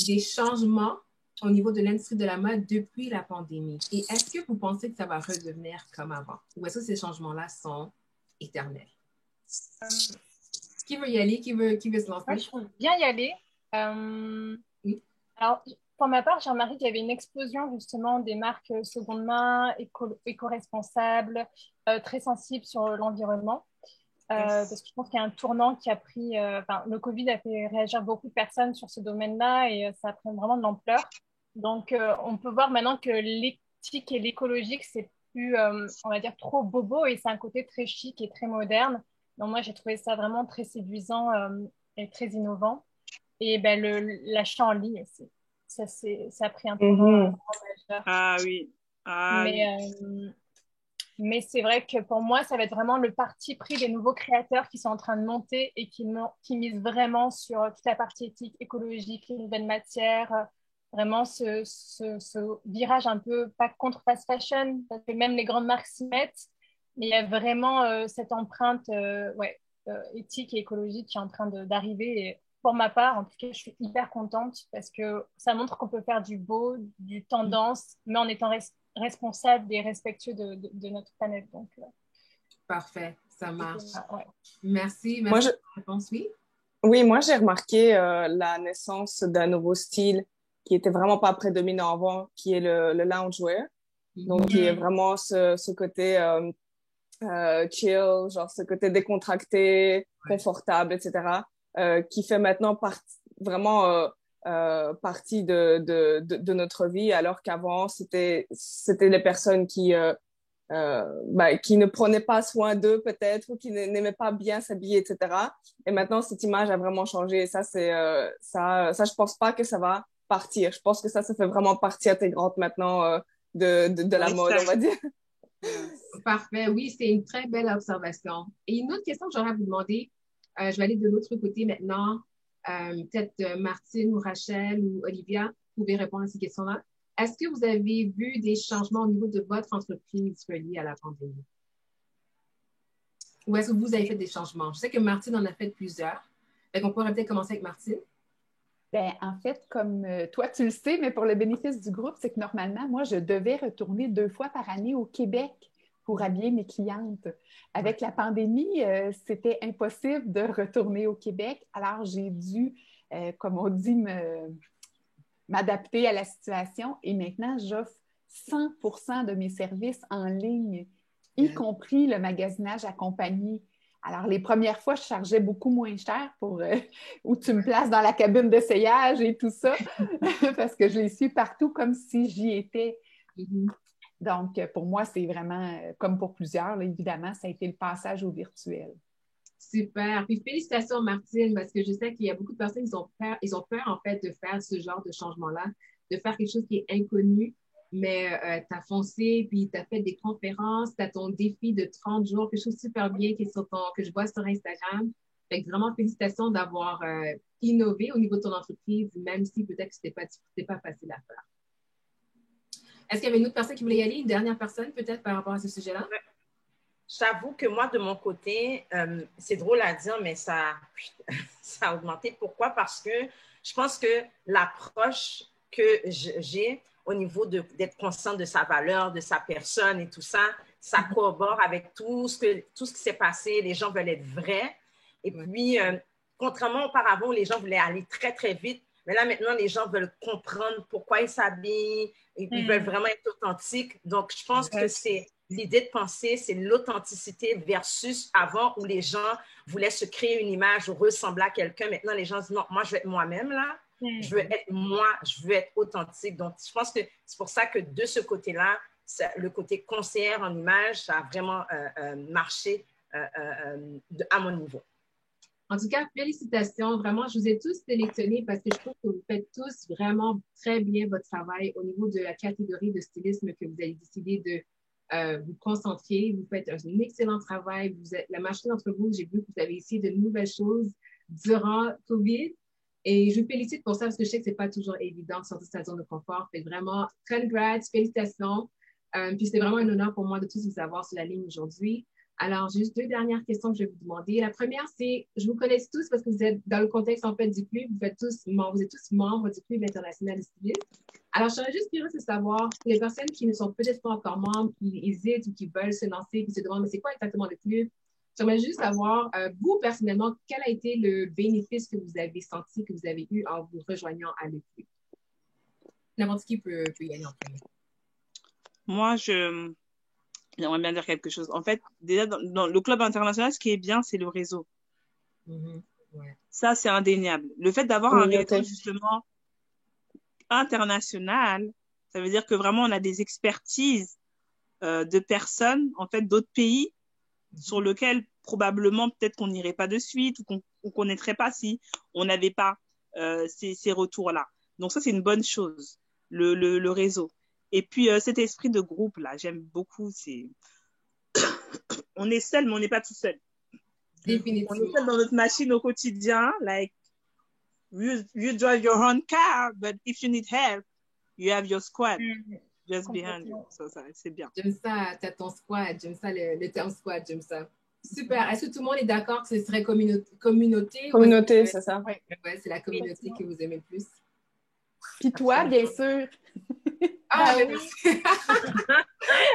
des changements au niveau de l'industrie de la mode depuis la pandémie? Et est-ce que vous pensez que ça va redevenir comme avant? Ou est-ce que ces changements-là sont éternels? Qui veut y aller? Qui veut se lancer? Moi, je veux bien y aller. Oui. Alors, pour ma part, j'ai remarqué qu'il y avait une explosion justement des marques seconde main, éco-responsables, très sensibles sur l'environnement. Parce que je pense qu'il y a un tournant qui a pris... le Covid a fait réagir beaucoup de personnes sur ce domaine-là et ça a pris vraiment de l'ampleur. Donc, on peut voir maintenant que l'éthique et l'écologique, c'est plus, on va dire, trop bobo et c'est un côté très chic et très moderne. Donc, moi, j'ai trouvé ça vraiment très séduisant et très innovant. Et ben, l'achat en ligne aussi. Ça a pris un tournant majeur. Ah oui. Mais c'est vrai que pour moi, ça va être vraiment le parti pris des nouveaux créateurs qui sont en train de monter et qui misent vraiment sur toute la partie éthique, écologique, les nouvelles matières, vraiment ce virage un peu, pas contre fast fashion, parce que même les grandes marques s'y mettent, mais il y a vraiment cette empreinte éthique et écologique qui est en train d'arriver. Et pour ma part, en tout cas, je suis hyper contente parce que ça montre qu'on peut faire du beau, du tendance, mais en étant responsable et respectueux de notre planète. Donc, parfait, ça marche. Ouais. Merci pour la réponse, oui. Oui, moi, j'ai remarqué la naissance d'un nouveau style qui était vraiment pas prédominant avant, qui est le loungewear. Donc, qui est vraiment ce côté chill, genre ce côté décontracté, confortable, etc., qui fait maintenant vraiment partie de notre vie, alors qu'avant, c'était les personnes qui ne prenaient pas soin d'eux peut-être ou qui n'aimaient pas bien s'habiller, etc. Et maintenant, cette image a vraiment changé. Et ça, je pense pas que ça va partir. Je pense que ça fait vraiment partie intégrante maintenant de la mode, on va dire. Parfait. Oui, c'est une très belle observation. Et une autre question que j'aurais à vous demander, je vais aller de l'autre côté maintenant. Peut-être Martine ou Rachel ou Olivia, vous pouvez répondre à ces questions-là. Est-ce que vous avez vu des changements au niveau de votre entreprise reliés à la pandémie? Ou est-ce que vous avez fait des changements? Je sais que Martine en a fait plusieurs. Donc, on pourrait peut-être commencer avec Martine. Ben, en fait, comme toi, tu le sais, mais pour le bénéfice du groupe, c'est que normalement, moi, je devais retourner 2 fois par année au Québec pour habiller mes clientes. Avec la pandémie, c'était impossible de retourner au Québec. Alors, j'ai dû, comme on dit, m'adapter à la situation. Et maintenant, j'offre 100% de mes services en ligne, y compris le magasinage accompagné. Alors, les premières fois, je chargeais beaucoup moins cher pour où tu me places dans la cabine d'essayage et tout ça, parce que je les suis partout comme si j'y étais. Donc, pour moi, c'est vraiment, comme pour plusieurs, là, évidemment, ça a été le passage au virtuel. Super. Puis félicitations, Martine, parce que je sais qu'il y a beaucoup de personnes qui ont peur en fait, de faire ce genre de changement-là, de faire quelque chose qui est inconnu. mais tu as foncé, puis tu as fait des conférences, tu as ton défi de 30 jours que je trouve super bien, que je vois sur Instagram. Fait que vraiment, félicitations d'avoir innové au niveau de ton entreprise, même si peut-être que c'était pas facile à faire. Est-ce qu'il y avait une autre personne qui voulait y aller? Une dernière personne, peut-être, par rapport à ce sujet-là? J'avoue que moi, de mon côté, c'est drôle à dire, mais ça a augmenté. Pourquoi? Parce que je pense que l'approche que j'ai au niveau d'être consciente de sa valeur, de sa personne et tout ça, ça corrobore avec tout ce qui s'est passé. Les gens veulent être vrais. Et puis, contrairement auparavant, où les gens voulaient aller très, très vite, mais là, maintenant, les gens veulent comprendre pourquoi ils s'habillent. Ils veulent vraiment être authentiques. Donc, je pense que c'est l'idée de penser, c'est l'authenticité versus avant où les gens voulaient se créer une image ou ressembler à quelqu'un. Maintenant, les gens disent non, moi, je veux être moi-même là. Je veux être moi, je veux être authentique. Donc, je pense que c'est pour ça que de ce côté-là, le côté conseillère en image, ça a vraiment marché à mon niveau. En tout cas, félicitations. Vraiment, je vous ai tous sélectionnés parce que je trouve que vous faites tous vraiment très bien votre travail au niveau de la catégorie de stylisme que vous avez décidé de vous concentrer. Vous faites un excellent travail. La majorité d'entre vous, j'ai vu que vous avez essayé de nouvelles choses durant COVID. Et je vous félicite pour ça parce que je sais que ce n'est pas toujours évident de sortir de sa zone de confort. Fait vraiment, congrats, félicitations. Puis c'est vraiment un honneur pour moi de tous vous avoir sur la ligne aujourd'hui. Alors, juste 2 dernières questions que je vais vous demander. La première, c'est, je vous connais tous parce que vous êtes dans le contexte en fait du club, vous êtes tous membres du club international de stylisme. Alors, je serais juste curieuse de savoir, pour les personnes qui ne sont peut-être pas encore membres, qui hésitent ou qui veulent se lancer, qui se demandent, mais c'est quoi exactement le club? J'aimerais juste savoir, vous, personnellement, quel a été le bénéfice que vous avez senti, que vous avez eu en vous rejoignant à le club? N'importe qui peut y aller en premier. Moi, j'aimerais bien dire quelque chose. En fait, déjà, dans le club international, ce qui est bien, c'est le réseau. Ouais. Ça, c'est indéniable. Le fait d'avoir un réseau, justement, international, ça veut dire que vraiment, on a des expertises de personnes, en fait, d'autres pays, sur lesquels, probablement, peut-être qu'on n'irait pas de suite ou qu'on ne connaîtrait pas si on n'avait pas ces retours-là. Donc, ça, c'est une bonne chose, le réseau. Et puis, cet esprit de groupe, là, j'aime beaucoup. On est seul, mais on n'est pas tout seul. Définitivement. On est seul dans notre machine au quotidien. Like, you drive your own car, but if you need help, you have your squad just behind you. So, ça, c'est bien. J'aime ça, tu as ton squad. J'aime ça, le terme squad, j'aime ça. Super. Est-ce que tout le monde est d'accord que ce serait communauté? Communauté, c'est ça. Oui, c'est la communauté que vous aimez le plus. Puis toi, bien sûr. Ah, oui.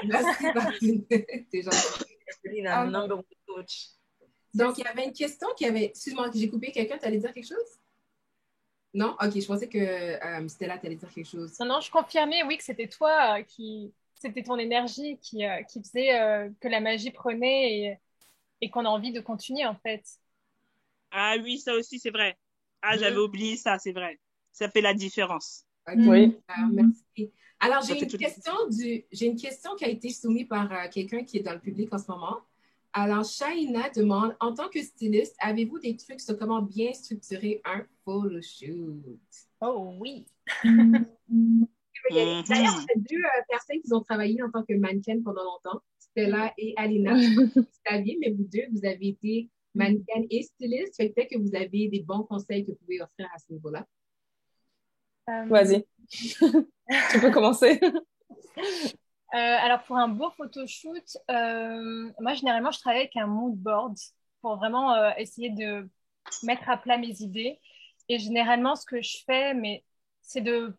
Merci, Martine. C'est gentil. Donc, il y avait une question excuse-moi, j'ai coupé quelqu'un, tu allais dire quelque chose? Non? OK, je pensais que Stella, tu allais dire quelque chose. Non, je confirmais, oui, que c'était toi c'était ton énergie qui faisait que la magie prenait et qu'on a envie de continuer, en fait. Ah oui, ça aussi, c'est vrai. Ah, j'avais oublié ça, c'est vrai. Ça fait la différence. Okay. Oui. Merci. Alors, j'ai une question qui a été soumise par quelqu'un qui est dans le public en ce moment. Alors, Shaina demande, en tant que styliste, avez-vous des trucs sur comment bien structurer un photoshoot? Oh oui! D'ailleurs, il y a 2 personnes qui ont travaillé en tant que mannequin pendant longtemps, Stella et Alina. Vous saviez, mais vous deux, vous avez été mannequin et styliste. Peut-être que vous avez des bons conseils que vous pouvez offrir à ce niveau-là. Vas-y. Tu peux commencer. Alors, pour un beau photoshoot, moi, généralement, je travaille avec un mood board pour vraiment essayer de mettre à plat mes idées. Et généralement, ce que je fais, c'est de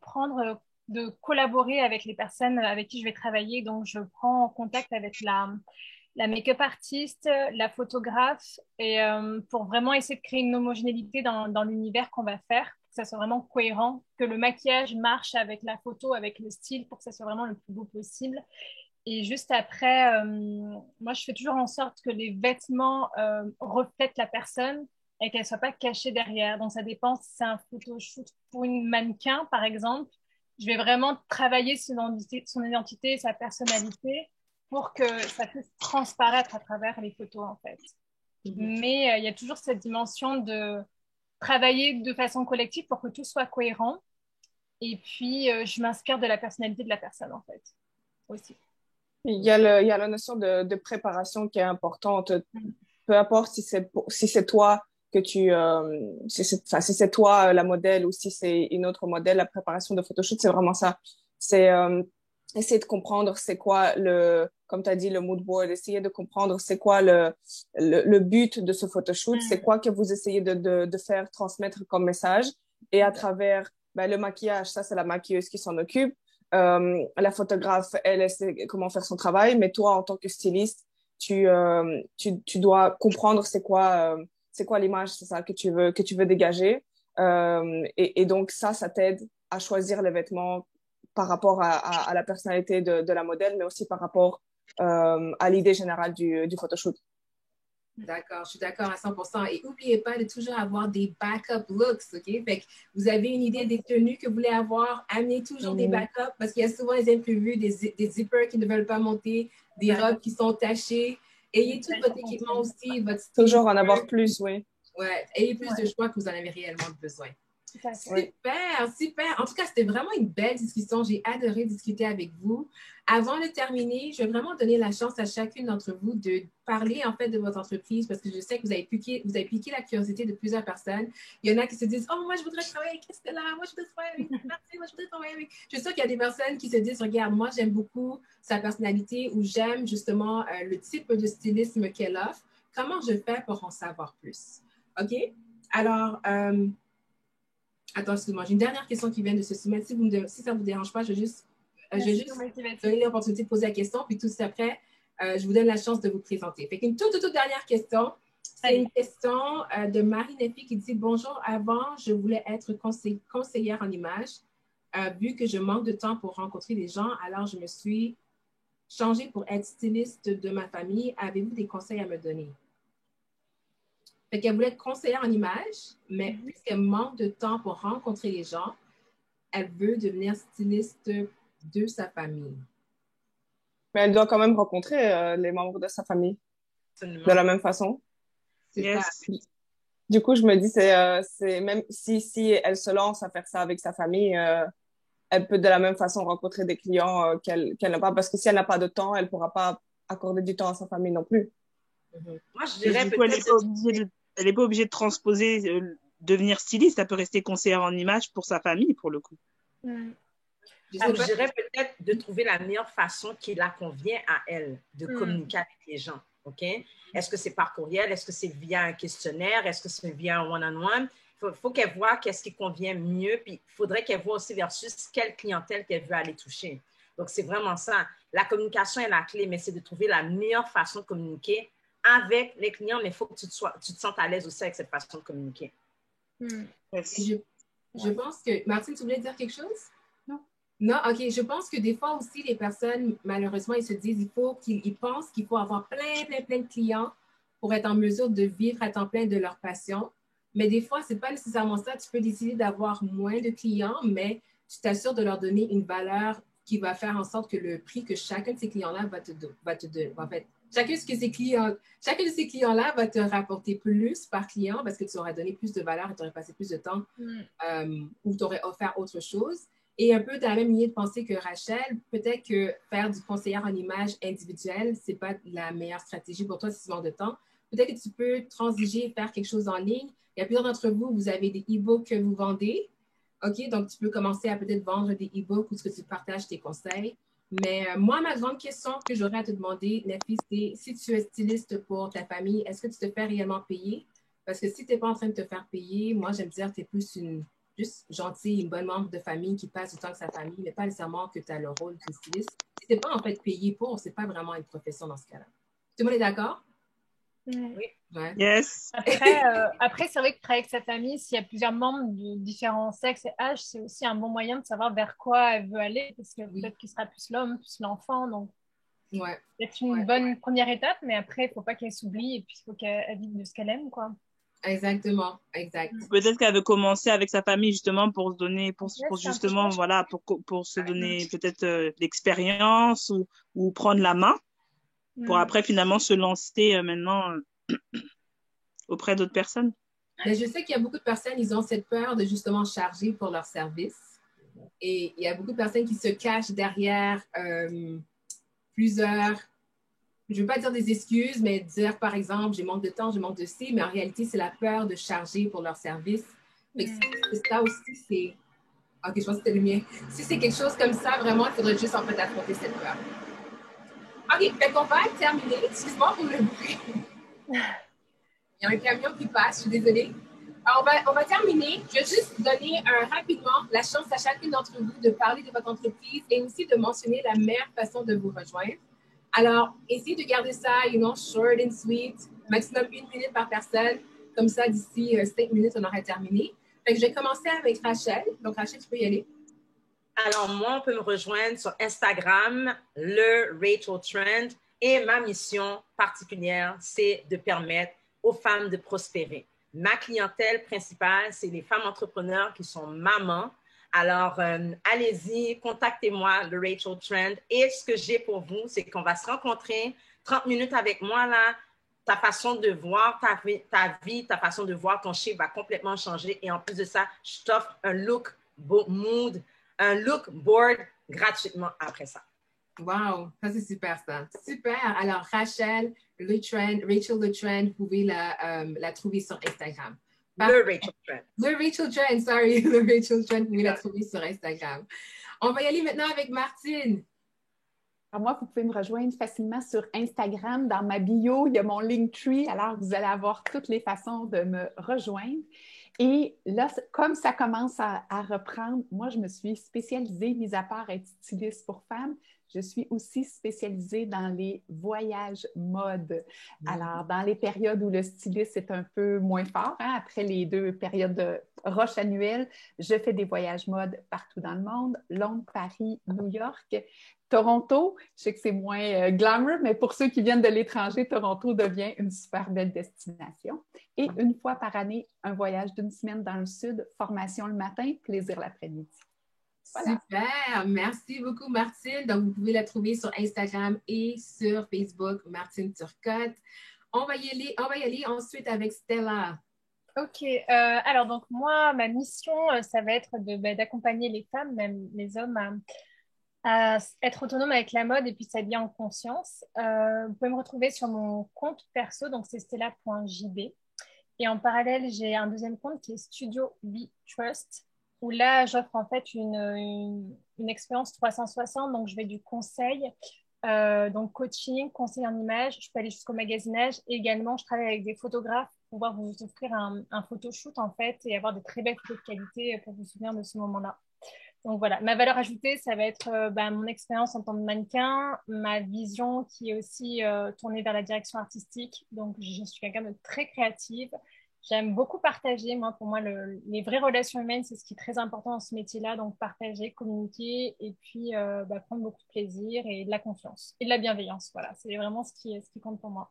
collaborer avec les personnes avec qui je vais travailler. Donc, je prends contact avec la make-up artiste, la photographe, et pour vraiment essayer de créer une homogénéité dans l'univers qu'on va faire, que ça soit vraiment cohérent, que le maquillage marche avec la photo, avec le style, pour que ça soit vraiment le plus beau possible. Et juste après, moi, je fais toujours en sorte que les vêtements reflètent la personne et qu'elle ne soit pas cachée derrière. Donc, ça dépend si c'est un photoshoot pour une mannequin, par exemple. Je vais vraiment travailler son identité, sa personnalité, pour que ça puisse transparaître à travers les photos, en fait. Mais il y a toujours cette dimension de travailler de façon collective pour que tout soit cohérent. Et puis, je m'inspire de la personnalité de la personne, en fait, aussi. Il y a la notion de préparation qui est importante. Peu importe si c'est toi que si c'est toi la modèle ou si c'est une autre modèle, la préparation de photoshoot, c'est vraiment ça. C'est essayer de comprendre c'est quoi comme tu as dit, le mood board, essayer de comprendre c'est quoi le but de ce photoshoot, c'est quoi que vous essayez de faire transmettre comme message. Et à travers le maquillage, ça, c'est la maquilleuse qui s'en occupe. La photographe, elle sait comment faire son travail, mais toi, en tant que styliste, tu dois comprendre c'est quoi l'image, c'est ça que tu veux dégager. Et donc ça t'aide à choisir les vêtements par rapport à la personnalité de la modèle, mais aussi par rapport à l'idée générale du photoshoot. D'accord, je suis d'accord à 100%. Et n'oubliez pas de toujours avoir des backup looks, OK? Fait que vous avez une idée des tenues que vous voulez avoir, amenez toujours des backups parce qu'il y a souvent des imprévus, des zippers qui ne veulent pas monter, des robes qui sont tachées. Ayez tout votre équipement aussi, votre style. Toujours en avoir plus, oui. Ouais, ayez plus de choix que vous en avez réellement besoin. Oui. Super, super. En tout cas, c'était vraiment une belle discussion. J'ai adoré discuter avec vous. Avant de terminer, je vais vraiment donner la chance à chacune d'entre vous de parler en fait de votre entreprise parce que je sais que vous avez piqué la curiosité de plusieurs personnes. Il y en a qui se disent « Oh, moi, je voudrais travailler avec Estella. Moi, je voudrais travailler avec Martine. Moi, je voudrais travailler avec… » Je suis sûre qu'il y a des personnes qui se disent « Regarde, moi, j'aime beaucoup sa personnalité ou j'aime justement le type de stylisme qu'elle offre. Comment je fais pour en savoir plus? » OK? Alors… Attends, excuse-moi, j'ai une dernière question qui vient de se soumettre. Si ça ne vous dérange pas, je vais juste donner l'opportunité de poser la question, puis tout de suite après, je vous donne la chance de vous présenter. Fait qu'une toute dernière question. C'est une question de Marie Nefi qui dit « Bonjour, avant, je voulais être conseillère en images. Vu que je manque de temps pour rencontrer des gens, alors je me suis changée pour être styliste de ma famille. Avez-vous des conseils à me donner? » Fait qu'elle voulait être conseillère en images, mais puisqu'elle manque de temps pour rencontrer les gens, elle veut devenir styliste de sa famille. Mais elle doit quand même rencontrer les membres de sa famille de la même façon. Yes. Du coup, je me dis, c'est même si elle se lance à faire ça avec sa famille, elle peut de la même façon rencontrer des clients qu'elle n'a pas, parce que si elle n'a pas de temps, elle ne pourra pas accorder du temps à sa famille non plus. Moi, je dirais elle n'est pas obligée de transposer, devenir styliste. Elle peut rester conseillère en images pour sa famille, pour le coup. Je dirais peut-être de trouver la meilleure façon qui la convient à elle de communiquer avec les gens. OK? Est-ce que c'est par courriel? Est-ce que c'est via un questionnaire? Est-ce que c'est via un one-on-one? Il faut qu'elle voie qu'est-ce qui convient mieux. Puis, il faudrait qu'elle voie aussi versus quelle clientèle qu'elle veut aller toucher. Donc, c'est vraiment ça. La communication est la clé, mais c'est de trouver la meilleure façon de communiquer avec les clients, mais il faut que tu te sentes à l'aise aussi avec cette façon de communiquer. Je pense que… Martine, tu voulais dire quelque chose? Non, OK. Je pense que des fois aussi, les personnes, malheureusement, ils se disent ils pensent qu'il faut avoir plein de clients pour être en mesure de vivre à temps plein de leur passion. Mais des fois, ce n'est pas nécessairement ça. Tu peux décider d'avoir moins de clients, mais tu t'assures de leur donner une valeur qui va faire en sorte que le prix que chacun de ces clients-là chacun de ces clients-là va te rapporter plus par client parce que tu auras donné plus de valeur et tu aurais passé plus de temps ou tu aurais offert autre chose. Et un peu dans la même lignée de pensée que Rachel, peut-être que faire du conseiller en image individuelle, ce n'est pas la meilleure stratégie pour toi si tu manques de temps. Peut-être que tu peux transiger et faire quelque chose en ligne. Il y a plusieurs d'entre vous, vous avez des e-books que vous vendez. OK, donc tu peux commencer à peut-être vendre des e-books où tu partages tes conseils. Mais moi, ma grande question que j'aurais à te demander, Nefi, c'est si tu es styliste pour ta famille, est-ce que tu te fais réellement payer? Parce que si tu n'es pas en train de te faire payer, moi, j'aime dire que tu es plus juste gentille, une bonne membre de famille qui passe du temps avec sa famille, mais pas nécessairement que tu as le rôle de styliste. Si tu n'es pas en fait payé pour, ce n'est pas vraiment une profession dans ce cas-là. Tout le monde est d'accord? Oui. Ouais. Yes. Après, c'est vrai que travailler avec sa famille, s'il y a plusieurs membres de différents sexes et âges, c'est aussi un bon moyen de savoir vers quoi elle veut aller, parce que peut-être qu'il sera plus l'homme, plus l'enfant. Donc, c'est une bonne première étape, mais après, il ne faut pas qu'elle s'oublie et puis il faut qu'elle vive de ce qu'elle aime, quoi. Exactement, exact. Peut-être qu'elle veut commencer avec sa famille justement pour se donner, pour justement, voilà, pour se donner peut-être l'expérience ou prendre la main pour après finalement se lancer maintenant auprès d'autres personnes. Mais je sais qu'il y a beaucoup de personnes, ils ont cette peur de justement charger pour leur service. Et il y a beaucoup de personnes qui se cachent derrière plusieurs, je ne veux pas dire des excuses, mais dire, par exemple, j'ai manque de temps, j'ai manque de ci, mais en réalité, c'est la peur de charger pour leur service. Mais ça aussi, c'est... OK, je pense que c'était le mien. Si c'est quelque chose comme ça, vraiment, il faudrait juste en fait affronter cette peur. OK, fait qu'on va terminer. Excuse-moi pour le bruit. Il y a un camion qui passe, je suis désolée. Alors, on va terminer. Je vais juste donner rapidement la chance à chacune d'entre vous de parler de votre entreprise et aussi de mentionner la meilleure façon de vous rejoindre. Alors, essayez de garder ça, short and sweet, maximum 1 minute par personne. Comme ça, d'ici 5 minutes, on aura terminé. Fait que je vais commencer avec Rachel. Donc, Rachel, tu peux y aller. Alors, moi, on peut me rejoindre sur Instagram, le Rachel Trend. Et ma mission particulière, c'est de permettre aux femmes de prospérer. Ma clientèle principale, c'est les femmes entrepreneurs qui sont mamans. Alors, allez-y, contactez-moi, le Rachel Trend. Et ce que j'ai pour vous, c'est qu'on va se rencontrer 30 minutes avec moi, là. Ta façon de voir ta vie, ta façon de voir ton chiffre va complètement changer. Et en plus de ça, je t'offre un look mood, un look board gratuitement après ça. Wow, ça c'est super ça. Super. Alors, Rachel Le Trend, vous pouvez la trouver sur Instagram. Le Rachel Trend. Le Rachel Trend, sorry. Le Rachel Trend, vous pouvez la trouver sur Instagram. On va y aller maintenant avec Martine. Alors moi, vous pouvez me rejoindre facilement sur Instagram. Dans ma bio, il y a mon Linktree. Alors, vous allez avoir toutes les façons de me rejoindre. Et là, comme ça commence à reprendre, moi, je me suis spécialisée, mis à part être styliste pour femmes, je suis aussi spécialisée dans les voyages mode. Alors, dans les périodes où le styliste est un peu moins fort, après les 2 périodes de rush annuelles, je fais des voyages mode partout dans le monde, Londres, Paris, New York. Toronto, je sais que c'est moins glamour, mais pour ceux qui viennent de l'étranger, Toronto devient une super belle destination. Et une fois par année, un voyage d'1 semaine dans le sud, formation le matin, plaisir l'après-midi. Voilà. Super, merci beaucoup Martine. Donc, vous pouvez la trouver sur Instagram et sur Facebook, Martine Turcotte. On va y aller ensuite avec Stella. Ok, alors donc moi, ma mission, ça va être d'accompagner les femmes, même les hommes, à être autonome avec la mode et puis s'habiller en conscience. Vous pouvez me retrouver sur mon compte perso, donc c'est stella.jb. Et en parallèle, j'ai un deuxième compte qui est Studio Be Trust, où là, j'offre en fait une expérience 360. Donc, je vais du conseil, donc coaching, conseil en images. Je peux aller jusqu'au magasinage. Et également, je travaille avec des photographes pour pouvoir vous offrir un photoshoot en fait et avoir de très belles photos de qualité pour vous souvenir de ce moment-là. Donc voilà, ma valeur ajoutée, ça va être mon expérience en tant que mannequin, ma vision qui est aussi tournée vers la direction artistique. Donc je suis quelqu'un de très créative. J'aime beaucoup partager. Moi, pour moi, les vraies relations humaines, c'est ce qui est très important dans ce métier-là. Donc partager, communiquer et puis prendre beaucoup de plaisir et de la confiance et de la bienveillance. Voilà, c'est vraiment ce qui compte pour moi.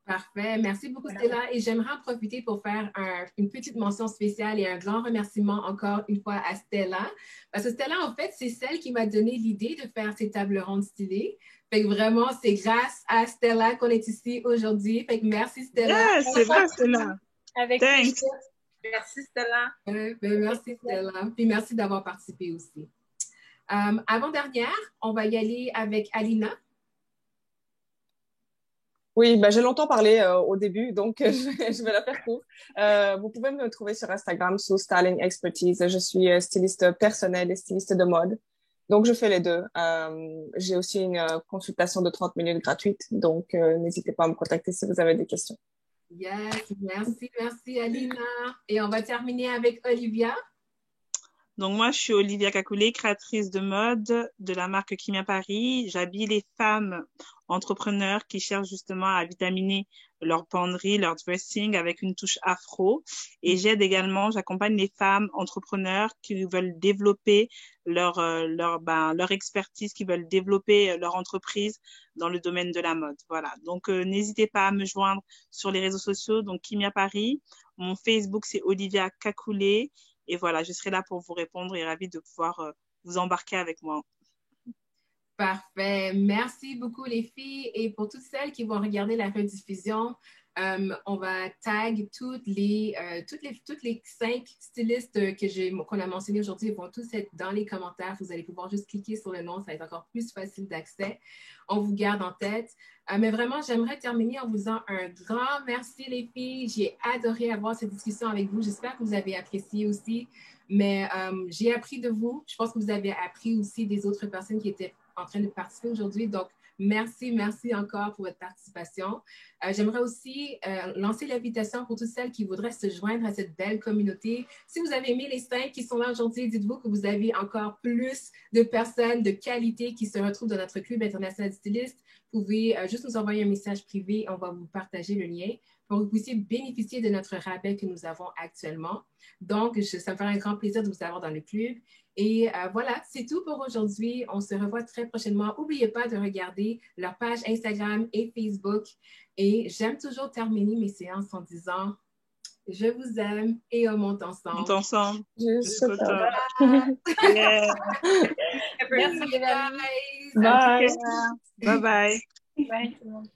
Parfait. Merci beaucoup, Stella. Et j'aimerais en profiter pour faire une petite mention spéciale et un grand remerciement encore une fois à Stella. Parce que Stella, en fait, c'est celle qui m'a donné l'idée de faire ces tables rondes stylées. Fait que vraiment, c'est grâce à Stella qu'on est ici aujourd'hui. Fait que merci, Stella. Yeah, c'est vrai, Stella. Avec Thanks. Merci, Stella. Merci, Stella. Puis merci d'avoir participé aussi. Avant-dernière, on va y aller avec Alina. Oui, j'ai longtemps parlé au début, donc je vais la faire court. Vous pouvez me trouver sur Instagram sous Styling Expertise. Je suis styliste personnelle et styliste de mode. Donc, je fais les deux. J'ai aussi une consultation de 30 minutes gratuite, donc n'hésitez pas à me contacter si vous avez des questions. Yes, merci Alina. Et on va terminer avec Olivia. Donc, moi, je suis Olivia Kakoulé, créatrice de mode de la marque Kimia Paris. J'habille les femmes entrepreneurs qui cherchent justement à vitaminer leur penderie, leur dressing avec une touche afro. Et j'accompagne les femmes entrepreneurs qui veulent développer leur expertise, qui veulent développer leur entreprise dans le domaine de la mode. Voilà. Donc, n'hésitez pas à me joindre sur les réseaux sociaux. Donc, Kimia Paris. Mon Facebook, c'est Olivia Kakoulé. Et voilà, je serai là pour vous répondre et ravie de pouvoir vous embarquer avec moi. Parfait. Merci beaucoup, les filles. Et pour toutes celles qui vont regarder la rediffusion, on va tag toutes les 5 stylistes qu'on a mentionnés aujourd'hui. Ils vont tous être dans les commentaires. Vous allez pouvoir juste cliquer sur le nom. Ça va être encore plus facile d'accès. On vous garde en tête. Mais vraiment, j'aimerais terminer en vous disant un grand merci, les filles. J'ai adoré avoir cette discussion avec vous. J'espère que vous avez apprécié aussi. Mais j'ai appris de vous. Je pense que vous avez appris aussi des autres personnes qui étaient en train de participer aujourd'hui. Donc, merci encore pour votre participation. J'aimerais aussi lancer l'invitation pour toutes celles qui voudraient se joindre à cette belle communauté. Si vous avez aimé les 5 qui sont là aujourd'hui, dites-vous que vous avez encore plus de personnes de qualité qui se retrouvent dans notre club international de stylistes. Vous pouvez juste nous envoyer un message privé. On va vous partager le lien pour que vous puissiez bénéficier de notre rabais que nous avons actuellement. Donc, ça me ferait un grand plaisir de vous avoir dans le club. Et voilà, c'est tout pour aujourd'hui. On se revoit très prochainement. N'oubliez pas de regarder leur page Instagram et Facebook. Et j'aime toujours terminer mes séances en disant « Je vous aime et on monte ensemble. » On monte ensemble. Jusqu'au top. Yeah. Merci, les amis. Bye. Bye bye. Bye, tout le monde.